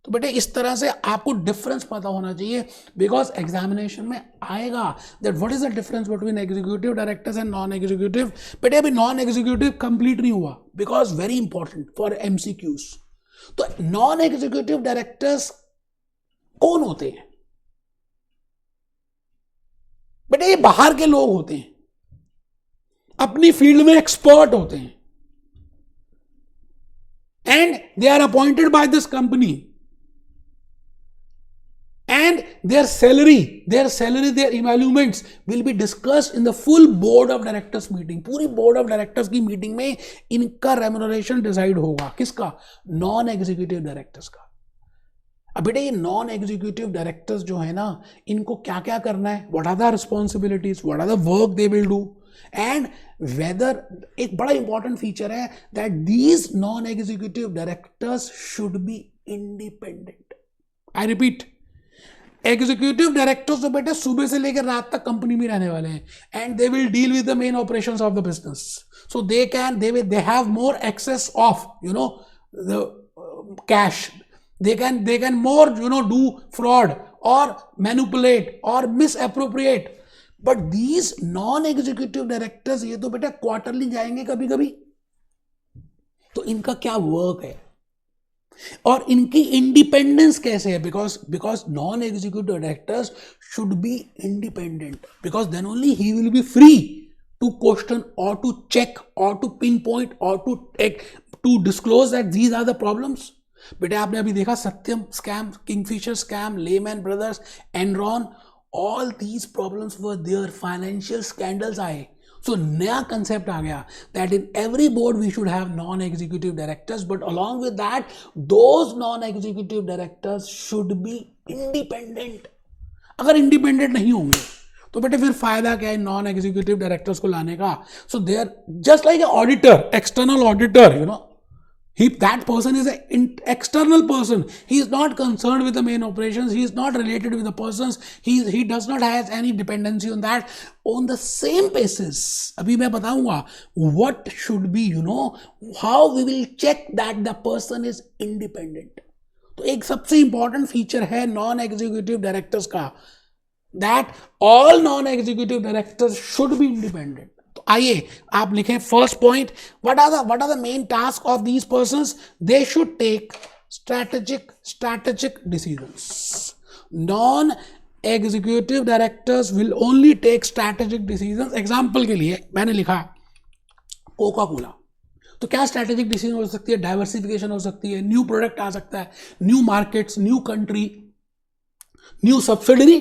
तो बेटे इस तरह से आपको डिफरेंस पता होना चाहिए, बिकॉज एग्जामिनेशन में आएगा that what is the difference between executive directors and non executive. बेटे अभी नॉन एग्जीक्यूटिव कंप्लीट नहीं हुआ, because very important for MCQs. तो नॉन एग्जीक्यूटिव डायरेक्टर्स कौन होते हैं? बेटे ये बाहर के लोग होते हैं, अपनी फील्ड में एक्सपर्ट होते हैं, and they are appointed by this company. And their salary, their emoluments will be discussed in the full board of directors meeting. पूरी board of directors की meeting में इनका remuneration decide होगा. किसका? नॉन एग्जीक्यूटिव डायरेक्टर्स का. अब बेटे ये नॉन एग्जीक्यूटिव डायरेक्टर्स जो है ना, इनको क्या क्या करना है, what are the responsibilities, what are the work they will do, and whether. एक बड़ा इंपॉर्टेंट फीचर है that these non executive directors should be independent. I repeat, executive directors तो बेटे सुबह से लेकर रात तक कंपनी में रहने वाले हैं, and they will deal with the main operations of the business. So they have more access of the cash. they can more do fraud or manipulate or misappropriate. but these non executive directors ये तो बेटा क्वार्टरली जाएंगे कभी कभी, तो इनका क्या वर्क है और इनकी इंडिपेंडेंस कैसे है? Because non executive directors should be independent, because then only he will be free to question or to check or to pinpoint or to disclose that these are the problems. बेटे आपने अभी देखा Satyam scam, Kingfisher scam, Lehman Brothers, Enron, all these problems were there. Financial scandals आए. सो नया कंसेप्ट आ गया that in every board we should have non executive directors, but along with that those non executive directors should be independent. अगर इंडिपेंडेंट नहीं होंगे तो बेटे फिर फायदा क्या है नॉन एग्जीक्यूटिव डायरेक्टर्स को लाने का? So they are just like a auditor, external auditor, that person is an external person. He is not concerned with the main operations. He is not related with the persons. He does not have any dependency on that. On the same basis, अभी मैं बताऊंगा what should be, how we will check that the person is independent. तो एक सबसे इंपॉर्टेंट फीचर है नॉन एग्जीक्यूटिव डायरेक्टर्स का, that all non executive directors should be independent. तो आइए आप लिखें first point, what are the main tasks of these persons? They should take strategic decisions. Non executive directors will only take strategic decisions. Example के लिए मैंने लिखा कोका कोला, तो क्या स्ट्रैटेजिक डिसीजन हो सकती है? डाइवर्सिफिकेशन हो सकती है, न्यू प्रोडक्ट आ सकता है, new markets, new country, new subsidiary.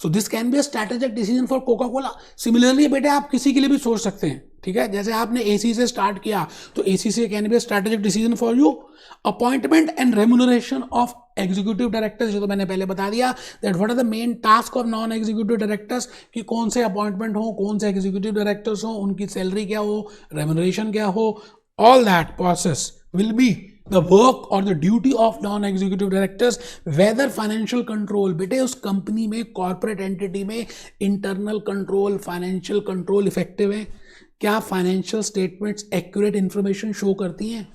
So this can be a strategic decision for Coca Cola. Similarly बेटे आप किसी के लिए भी सोच सकते हैं, ठीक है. जैसे आपने एसी से स्टार्ट किया तो एसी से can be a strategic decision for you. Appointment and remuneration of executive directors, जो तो मैंने पहले बता दिया that what are the main task of non executive directors, कि कौन से अपॉइंटमेंट हो, कौन से एग्जीक्यूटिव डायरेक्टर्स हो, उनकी सैलरी क्या हो, रेम्यूनरेशन क्या हो. All that process will be the work or the duty of non-executive directors. Whether financial control, बेटे उस कंपनी में, कॉर्पोरेट एंटिटी में internal control, financial control effective है क्या? Financial statements accurate information show करती हैं?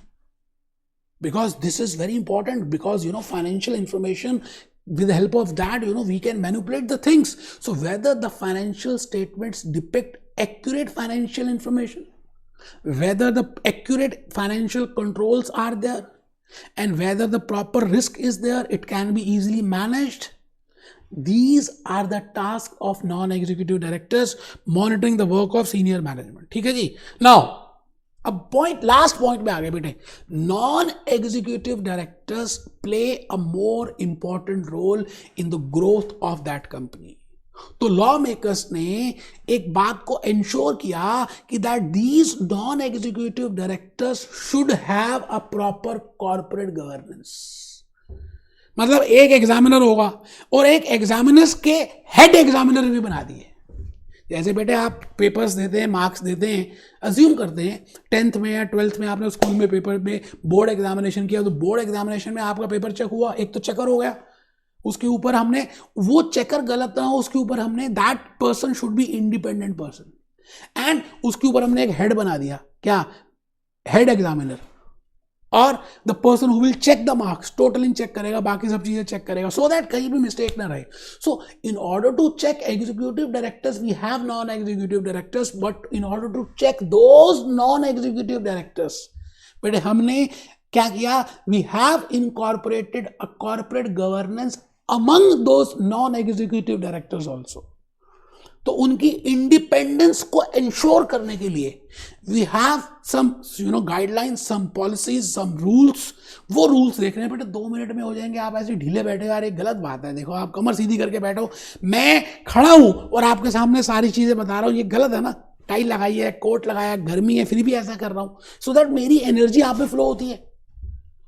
Because this is very important, because you know financial information, with the help of that, you know, we can manipulate the things. So whether the financial statements depict accurate financial information, whether the accurate financial controls are there, and whether the proper risk is there, it can be easily managed. These are the tasks of non-executive directors, monitoring the work of senior management. ठीक है जी. Now अब पॉइंट, लास्ट पॉइंट में आ गए बेटे. Non executive directors play a more important role in the growth of that company. तो लॉ मेकर्स ने एक बात को इंश्योर किया कि that these non executive directors should have a proper corporate governance. मतलब एक एग्जामिनर होगा और एक एग्जामिनर्स के हेड एग्जामिनर भी बना दिए. जैसे बेटे आप पेपर्स देते हैं, मार्क्स देते हैं, अज्यूम करते हैं 10th में या 12th में आपने स्कूल में पेपर में बोर्ड एग्जामिनेशन किया, तो बोर्ड एग्जामिनेशन में आपका पेपर चेक हुआ, एक तो चेकर हो गया, उसके ऊपर हमने, वो चेकर गलत ना हो उसके ऊपर हमने that person should be independent person, and उसके ऊपर हमने एक हेड बना दिया, क्या? हेड एग्जामिनर, और the person who will check the marks, totalling check करेगा, बाकी सब चीजें चेक करेगा, सो दैट कहीं भी मिस्टेक ना रहे. So in order to check executive directors we have non executive directors, but in order to check those non executive directors, बेटे हमने क्या किया? We have incorporated a corporate governance among those non executive directors also. तो उनकी इंडिपेंडेंस को इंश्योर करने के लिए we have some guidelines, some policies, some rules. वो रूल्स देख रहे हैं बेटे 2 मिनट में हो जाएंगे. आप ऐसे ढीले बैठे, यार एक गलत बात है. देखो आप कमर सीधी करके बैठो, मैं खड़ा हूं और आपके सामने सारी चीजें बता रहा हूं, ये गलत है ना. टाई लगाई है, कोट लगाया, गर्मी है, फिर भी ऐसा कर रहा हूं, सो दैट मेरी एनर्जी आप में फ्लो होती है.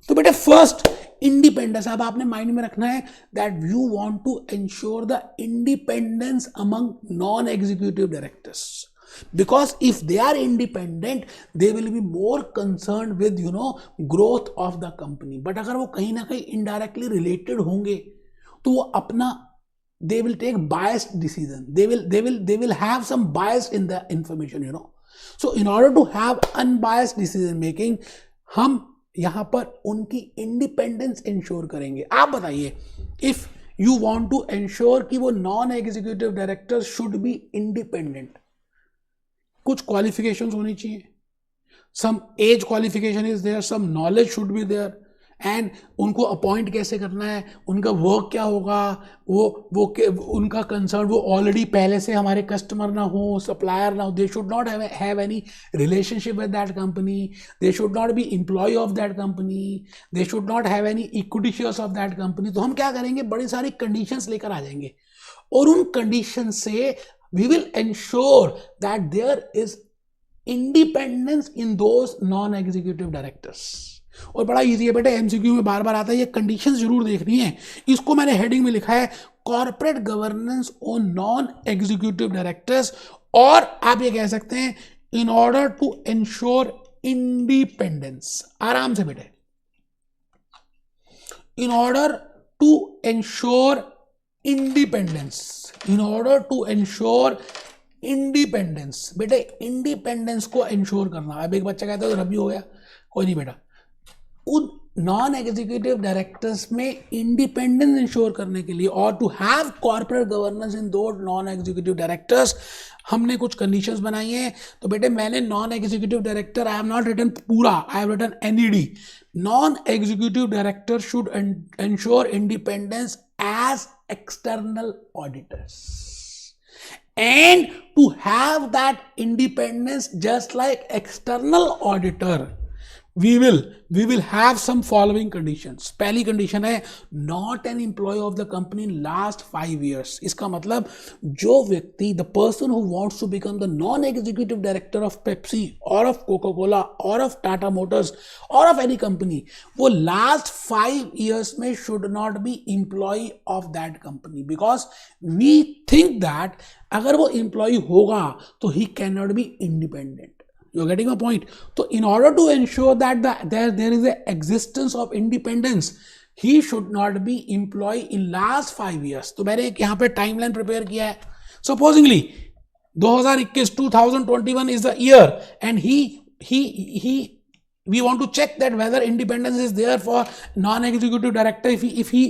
तो बेटे फर्स्ट इंडिपेंडेंस, अब आपने माइंड में रखना है that you want to ensure the independence among non executive directors, because if they are independent they will be more concerned with growth of the company. but अगर वो कहीं ना कहीं indirectly related होंगे तो वो अपना they will take biased decision, they will have some bias in the information. So in order to have unbiased decision making, हम यहां पर उनकी इंडिपेंडेंस इंश्योर करेंगे. आप बताइए, if you want to ensure कि वो non executive director should be independent, कुछ क्वालिफिकेशंस होनी चाहिए. Some age qualification is there, some knowledge should be there, and उनको अपॉइंट कैसे करना है, उनका वर्क क्या होगा, वो उनका कंसर्न, वो ऑलरेडी पहले से हमारे कस्टमर ना हो, सप्लायर ना हो, they should not have any relationship with that company, they should not be employ of that company, they should not have any equity shares of that company. तो हम क्या करेंगे, बड़ी सारी कंडीशंस लेकर आ जाएंगे और उन कंडीशन से we will ensure that there is independence in those non-executive directors. और बड़ा इजी है बेटे, एमसीक्यू में बार बार आता है, ये कंडीशंस जरूर देखनी है. इसको मैंने हेडिंग में लिखा है corporate governance on non executive directors, और आप ये कह सकते हैं in order to ensure independence. आराम से बेटे, in order to ensure independence, in order to ensure independence. बेटे इंडिपेंडेंस को इंश्योर करना. अब एक बच्चा कहता है तो रबी हो गया, कोई नहीं बेटा, नॉन एग्जीक्यूटिव डायरेक्टर्स में इंडिपेंडेंस इंश्योर करने के लिए और टू हैव कॉर्पोरेट गवर्नेंस इन दो नॉन एग्जीक्यूटिव डायरेक्टर्स हमने कुछ कंडीशंस बनाई हैं. तो बेटे मैंने non executive director, I have not written पूरा, I have written NED. Non executive director should ensure independence as external auditors. And to have that independence just like external auditor, we will have some following conditions. पहली condition है not an employee of the company in last 5 years. इसका मतलब जो व्यक्ति, the person who wants to become the non-executive director of Pepsi or of Coca-Cola or of Tata Motors or of any company, वो last 5 years में should not be employee of that company, because we think that अगर वो employee होगा तो he cannot be independent. You're getting my point? So in order to ensure that there is a existence of independence, he should not be employee in last 5 years. तो मैंने एक यहाँ पे टाइमलाइन प्रिपेयर किया है. Supposingly 2021 2021 is the year and we want to check that whether independence is there for non-executive director. If he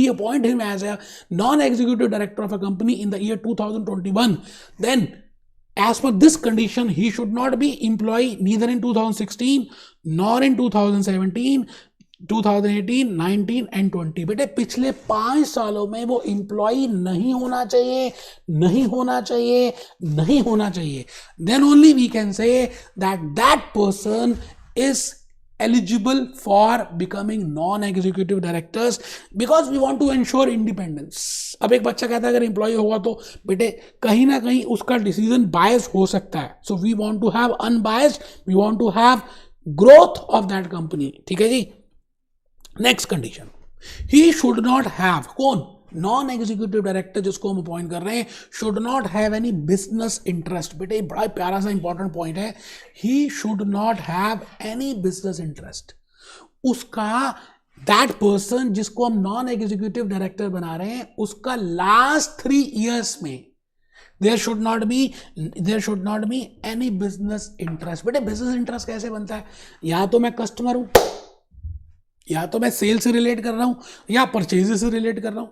appoint him as a non-executive director of a company in the year 2021, then as per this condition, he should not be employee neither in 2016 nor in 2017, 2018, 19 and 20. बेटे पिछले 5 सालों में वो एम्प्लॉई नहीं होना चाहिए, नहीं होना चाहिए, नहीं होना चाहिए. Then only we can say that that person is eligible for becoming non-executive directors, because we want to ensure independence. अब एक बच्चा कहता है अगर एम्प्लॉय होगा तो बेटे कहीं ना कहीं उसका डिसीजन बायस हो सकता है. So we want to have unbiased, we want to have growth of that company. ठीक है जी. Next condition, he should not have, कौन, नॉन एग्जीक्यूटिव डायरेक्टर जिसको हम अपॉइंट कर रहे हैं, should not have any business interest. बेटे बड़ा प्यारा सा इंपॉर्टेंट पॉइंट है. He should not have any business interest. उसका, दैट पर्सन जिसको हम नॉन एग्जीक्यूटिव डायरेक्टर बना रहे हैं, उसका लास्ट 3 years में there should not be any business interest. बेटे बिजनेस इंटरेस्ट कैसे बनता है? या तो मैं कस्टमर हूं, या तो मैं सेल से रिलेट कर रहा हूं, या परचेज से रिलेट कर रहा हूं.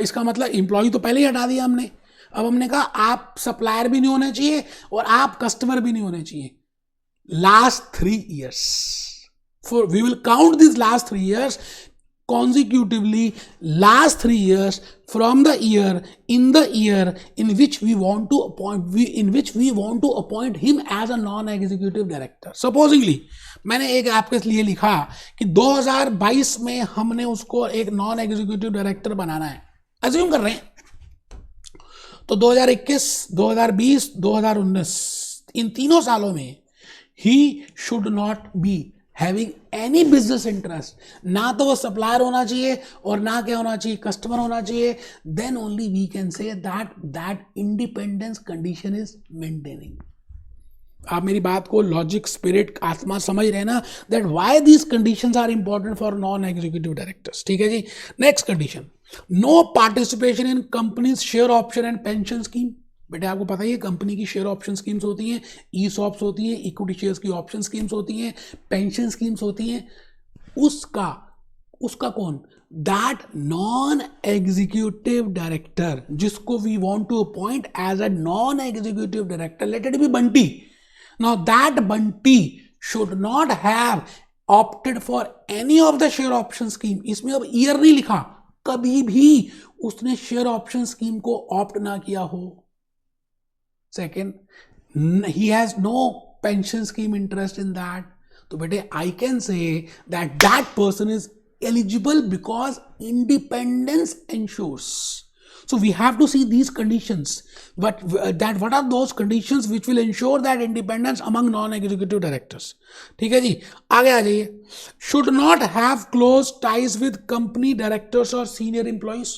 इसका मतलब एम्प्लॉय तो पहले ही हटा दिया हमने. अब हमने कहा आप सप्लायर भी नहीं होने चाहिए और आप कस्टमर भी नहीं होने चाहिए. Last 3 years, for we will count these last 3 years consecutively. Last 3 years from the year in which we want to appoint him as a non-executive director. Supposingly मैंने एक आपके लिए लिखा कि 2022 में हमने उसको एक नॉन एग्जीक्यूटिव डायरेक्टर बनाना है, अज्यूम कर रहे हैं. तो 2021, 2020, 2019 इन तीनों सालों में ही should not be having any business interest. ना तो वो सप्लायर होना चाहिए और ना क्या होना चाहिए, कस्टमर होना चाहिए. Then only we can say that independence condition is maintaining. आप मेरी बात को लॉजिक, स्पिरिट, आत्मा समझ रहे हैं ना, that why these conditions are important for non executive directors. ठीक है जी. Next condition, no participation in companies share option and pension scheme. बेटे आपको पता ही है कंपनी की शेयर ऑप्शन स्कीम्स होती हैं, ईसॉप्स होती हैं, इक्विटी शेयर्स की ऑप्शन स्कीम्स होती हैं, पेंशन स्कीम्स होती हैं. उसका कौन, दैट नॉन एग्जीक्यूटिव डायरेक्टर जिसको we want to appoint as a non executive director, let it be Bunty. Now that Bunty should not have opted for any of the share option scheme. इसमें अब ईयर नहीं लिखा, कभी भी उसने शेयर ऑप्शन स्कीम को ऑप्ट ना किया हो. Second, he has no pension scheme interest in that. तो बेटे I can say that person is eligible because independence ensures. So we have to see these conditions. What are those conditions which will ensure that independence among non-executive directors? ठीक है जी. आगे आ जाइए. Should not have close ties with company directors or senior employees.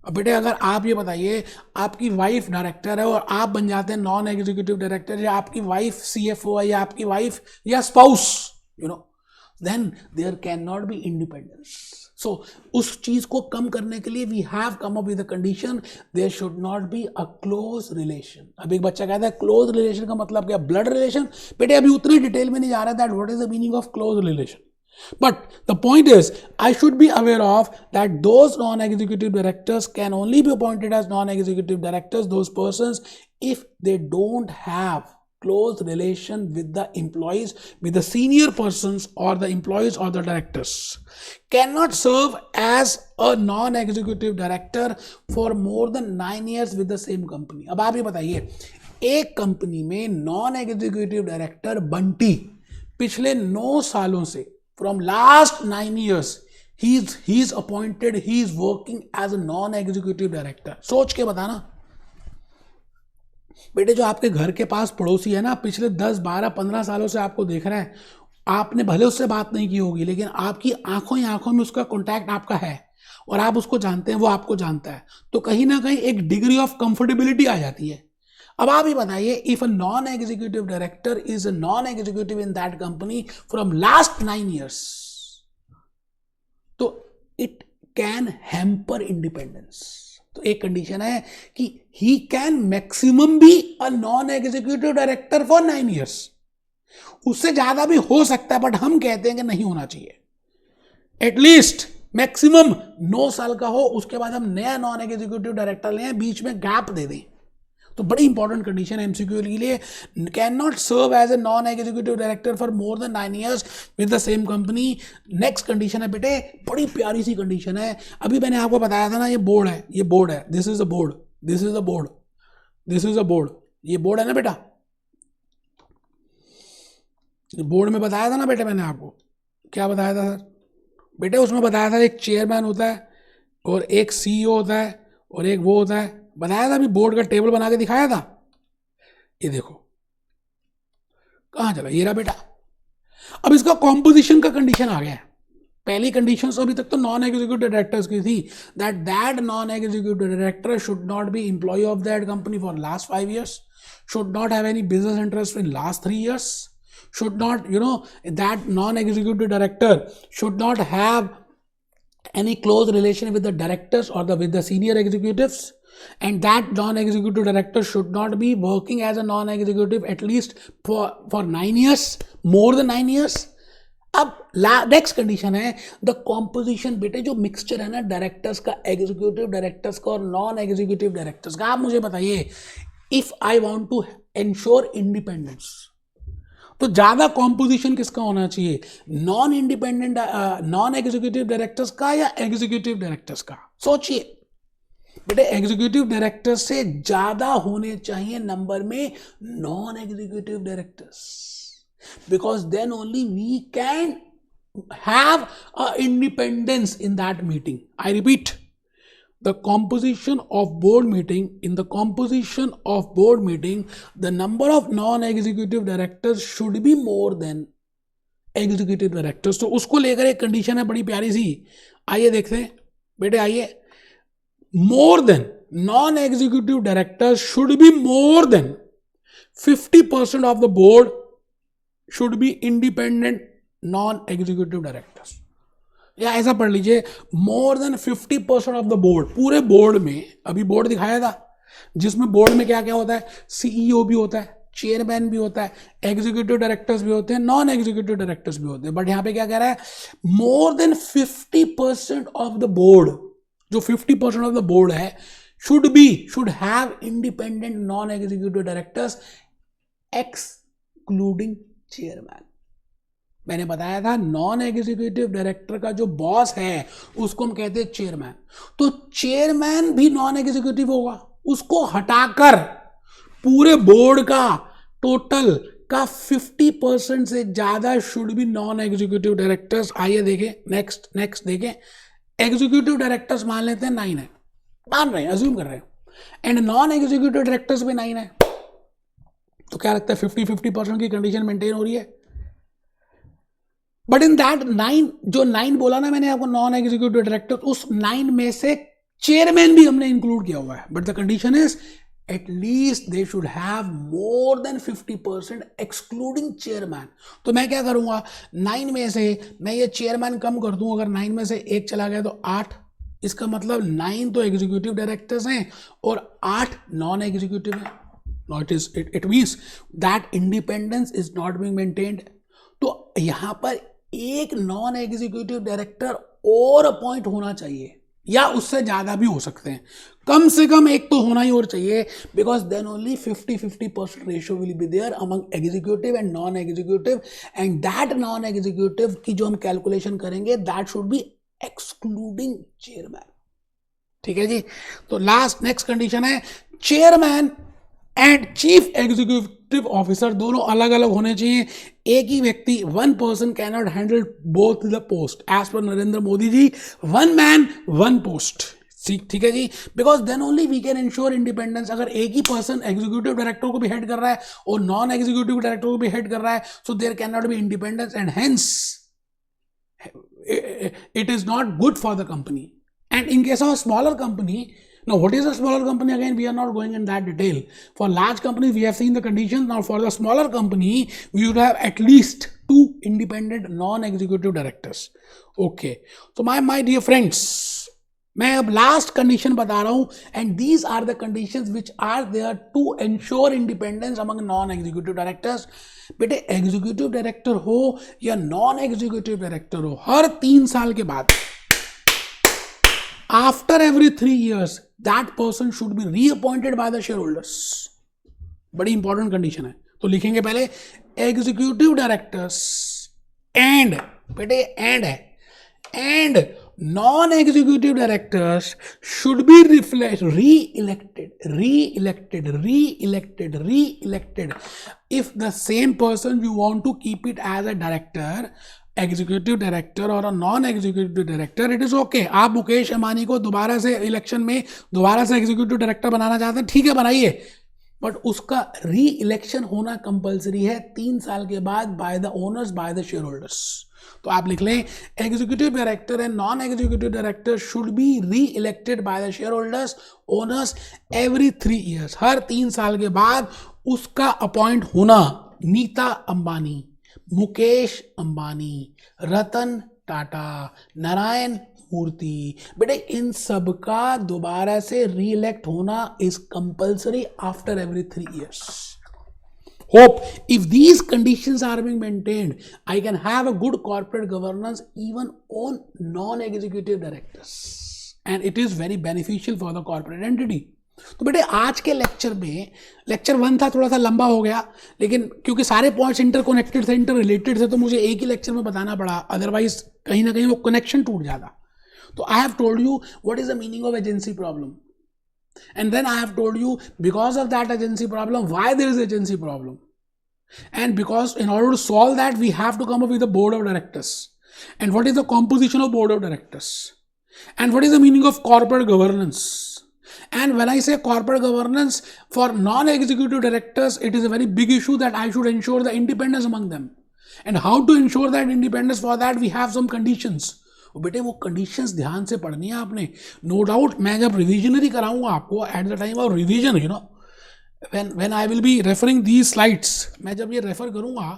अब बेटे अगर आप ये बताइए आपकी वाइफ डायरेक्टर है और आप बन जाते हैं नॉन एग्जीक्यूटिव डायरेक्टर, या आपकी वाइफ CFO है, या आपकी वाइफ या spouse, then there cannot be independence. So उस चीज को कम करने के लिए we have come up with a condition, there should not be a close relation. अब एक बच्चा कहता है close relation का मतलब क्या, blood relation. बेटे अभी उतने डिटेल में नहीं जा रहा है that what is the meaning of close relation. But the point is, I should be aware of that those non-executive directors can only be appointed as non-executive directors, those persons, if they don't have close relation with the employees, with the senior persons or the employees or the directors, cannot serve as a non-executive director for more than 9 years with the same company. अब आप ये बताइए, एक कंपनी में नॉन एग्जीक्यूटिव डायरेक्टर बंटी पिछले 9 सालों से, from last 9 years, he's appointed, he's working as a non-executive director. सोच के बताना बेटे, जो आपके घर के पास पड़ोसी है ना, पिछले 10, 12, 15 सालों से आपको देख रहा है, आपने भले उससे बात नहीं की होगी, लेकिन आपकी आंखों ही आंखों में उसका कॉन्टैक्ट आपका है और आप उसको जानते हैं, वो आपको जानता है, तो कहीं ना कहीं एक डिग्री ऑफ कंफर्टेबिलिटी आ जाती है. अब आप ही बताइए, if a non executive director is a non executive in that company from last 9 years, तो इट कैन हैम्पर इंडिपेंडेंस. तो एक कंडीशन है कि he can maximum be a non executive director for 9 years. उससे ज्यादा भी हो सकता है, बट हम कहते हैं कि नहीं होना चाहिए. एटलीस्ट मैक्सिमम 9 साल का हो, उसके बाद हम नया नॉन एग्जीक्यूटिव डायरेक्टर लें, बीच में गैप दे दें. तो बड़ी इंपॉर्टेंट कंडीशन है एमसीक्यू के लिए. Can not serve as a non executive director for more than 9 years with the same company. Next condition है बेटे, बड़ी प्यारी सी कंडीशन है. अभी मैंने आपको बताया था ना, ये बोर्ड है, ये बोर्ड है, this is a board, this is a board, this is a board. ये बोर्ड है ना बेटा, बोर्ड में बताया था ना बेटे, मैंने आपको क्या बताया था सर बेटे? उसमें बताया था एक चेयरमैन होता है और एक सीईओ होता है और एक वो होता है, बताया था. अभी बोर्ड का टेबल बना के दिखाया था. ये देखो कहां चला, ये रहा बेटा. अब इसका कॉम्पोजिशन का कंडीशन आ गया है. पहली कंडीशन अभी तक तो नॉन एग्जीक्यूटिव डायरेक्टर्स की थी, that non executive director should not be employ of that company for last 5 years, should not have any business interest in last 3 years, should not, that non-executive director should not have any close relation with the directors or with the senior executives, and that non-executive director should not be working as a non-executive at least for 9 years, more than 9 years. अब नेक्स्ट कंडीशन है द कॉम्पोजिशन. बेटे जो मिक्सचर है ना डायरेक्टर्स का, एग्जीक्यूटिव डायरेक्टर्स का और नॉन एग्जीक्यूटिव डायरेक्टर्स का, आप मुझे बताइए, if I want to ensure independence, तो ज्यादा कॉम्पोजिशन किसका होना चाहिए, non independent non executive directors का या एग्जीक्यूटिव डायरेक्टर्स का? सोचिए बेटे, एग्जीक्यूटिव डायरेक्टर से ज्यादा होने चाहिए नंबर में non executive directors, because then only we can have a independence in that meeting. I repeat, the composition of board meeting, in the composition of board meeting, the number of non-executive directors should be more than executive directors. तो उसको लेकर एक कंडीशन है बड़ी प्यारी सी, आइए देखते हैं बेटे, आइए. more than non-executive directors should be more than 50% of the board should be independent non-executive directors. या ऐसा पढ़ लीजिए, more than 50% of the board. पूरे बोर्ड में, अभी बोर्ड दिखाया था, जिसमें बोर्ड में क्या क्या होता है, सीईओ भी होता है, चेयरमैन भी होता है, एग्जीक्यूटिव डायरेक्टर्स भी होते हैं, नॉन एग्जीक्यूटिव डायरेक्टर्स भी होते हैं. बट यहां पे क्या कह रहा है, more than 50% of the board, जो 50% ऑफ द बोर्ड है, should have independent non executive directors excluding chairman. मैंने बताया था नॉन एग्जीक्यूटिव डायरेक्टर का जो बॉस है उसको हम कहते हैं चेयरमैन. तो चेयरमैन भी नॉन एग्जीक्यूटिव होगा, उसको हटाकर पूरे बोर्ड का टोटल का 50% से ज्यादा should be non executive directors. आइए देखें, नेक्स्ट देखें. एग्जीक्यूटिव डायरेक्टर्स मान लेते हैं 9 है, मान रहे हैं, अज्यूम कर रहे हैं, एंड नॉन एग्जीक्यूटिव डायरेक्टर्स भी 9 है. तो क्या लगता है 50-50% की कंडीशन मेंटेन हो रही है. बट इन दैट 9, जो 9 बोला ना मैंने आपको नॉन एग्जीक्यूटिव डायरेक्टर, उस 9 में से चेयरमैन भी हमने इंक्लूड किया हुआ है. But the condition is at least they should have more than 50% excluding chairman. तो मैं क्या करूंगा, 9 में से मैं ये चेयरमैन कम कर दूं. अगर 9 में से एक चला गया तो 8. इसका मतलब 9 तो एग्जीक्यूटिव डायरेक्टर्स हैं और 8 नॉन एग्जीक्यूटिव हैं. It means that independence is not being maintained. तो यहां पर एक नॉन एग्जीक्यूटिव डायरेक्टर और अपॉइंट होना चाहिए, या उससे ज्यादा भी हो सकते हैं, कम से कम एक तो होना ही और चाहिए, because then only 50-50% ratio will be there among executive and non executive, and that non executive की जो हम कैलकुलेशन करेंगे that should be excluding chairman. ठीक है जी। तो लास्ट नेक्स्ट कंडीशन है chairman and chief executive officer दोनों अलग अलग होने चाहिए। एक ही व्यक्ति, one person can not handle both the post, as पर Narendra Modi ji, one man one post. ठीक है जी, because then only we can ensure independence. अगर एक ही पर्सन एग्जीक्यूटिव डायरेक्टर को भी हेड कर रहा है और नॉन एग्जीक्यूटिव डायरेक्टर को भी हेड कर रहा है, so there can not be independence and hence it is not good for the company. And in case of a smaller company, now what is a smaller company? Again, we are not going in that detail. For large companies, we have seen the conditions. Now for the smaller company, we would have at least 2 independent non-executive directors. Okay. So my dear friends, मैं अब लास्ट कंडीशन बता रहा हूं, and these are the conditions which are there to ensure independence among non executive directors. बेटे एग्जीक्यूटिव डायरेक्टर हो या नॉन एग्जीक्यूटिव डायरेक्टर हो, हर 3 साल के बाद, after every 3 years, that person should B reappointed by the share holders. बड़ी इंपॉर्टेंट कंडीशन है, तो लिखेंगे पहले एग्जीक्यूटिव डायरेक्टर्स एंड, बेटे एंड है, and non-executive directors should be re-elected if the same person you want to keep it as a director, executive director or a non-executive director, it is okay। आप मुकेश अंबानी को दोबारा से इलेक्शन में दोबारा से एग्जीक्यूटिव डायरेक्टर बनाना चाहते हैं, ठीक है बनाइए, बट उसका री इलेक्शन होना कंपलसरी है 3 साल के बाद by the owners, by the share holders. तो आप लिख लें executive director and non executive director should B री elected by the share holders, owners every 3 years। हर 3 साल के बाद उसका अपॉइंट होना। नीता अंबानी, मुकेश अंबानी, रतन टाटा, नारायण मूर्ति, बेटे इन सब का दोबारा से री इलेक्ट होना is compulsory after every 3 years। Hope if these conditions are being maintained, I can have a good corporate governance even on non-executive directors, and it is very beneficial for the corporate entity। तो बेटे आज के लेक्चर में, लेक्चर 1 था, थोड़ा सा लंबा हो गया, लेकिन क्योंकि सारे पॉइंट्स इंटरकनेक्टेड थे, इंटर रिलेटेड थे, तो मुझे एक ही लेक्चर में बताना पड़ा, अदरवाइज कहीं ना कहीं वो कनेक्शन टूट जाता। तो I have told you what is the meaning of agency problem, and then I have told you because of that agency problem why there is agency problem, and because in order to solve that we have to come up with a board of directors, and what is the composition of board of directors, and what is the meaning of corporate governance. And when I say corporate governance for non-executive directors, it is a very big issue that I should ensure the independence among them, and how to ensure that independence, for that we have some conditions। बेटे वो कंडीशंस ध्यान से पढ़नी है आपने, नो डाउट। मैं जब रिविजनरी कराऊंगा आपको at the time of revision, you know when I will be referring these slides, मैं जब ये रेफर करूंगा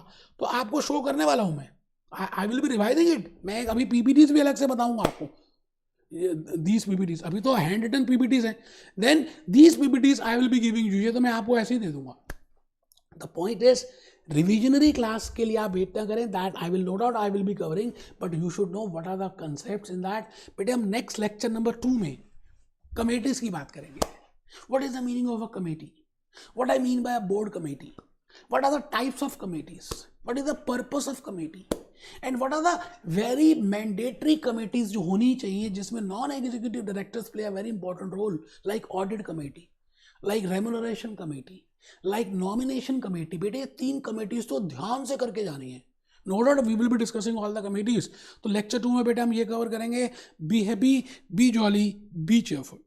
तो आपको शो करने वाला हूं मैं, आई विल बी रिवाइजिंग इट। मैं अभी पीपीटीज भी अलग से बताऊंगा आपको, दीज पीपीटीज अभी तो हैंड रिटन पीपीटीज हैं, then these PPTs I will be giving you, ये तो मैं आपको ऐसे ही दे दूंगा। The point is revisionary class के लिए आप वेट ना करें, that I will no doubt I will be covering, but you should know what are the concepts in that. बेटे हम नेक्स्ट लेक्चर नंबर 2 में कमेटीज की बात करेंगे। What is the meaning of a committee, what I mean by a board committee, what are the types of committees, what is the purpose of committee, and what are the very mandatory committees जो होनी चाहिए, जिसमें non executive directors play a very important role, like audit committee, like remuneration committee, like nomination committee. बेटे 3 कमेटीज तो ध्यान से करके जानी है, no doubt we will be discussing all the committees. तो लेक्चर 2 में बेटे हम ये कवर करेंगे, be happy, B jolly, B cheerful.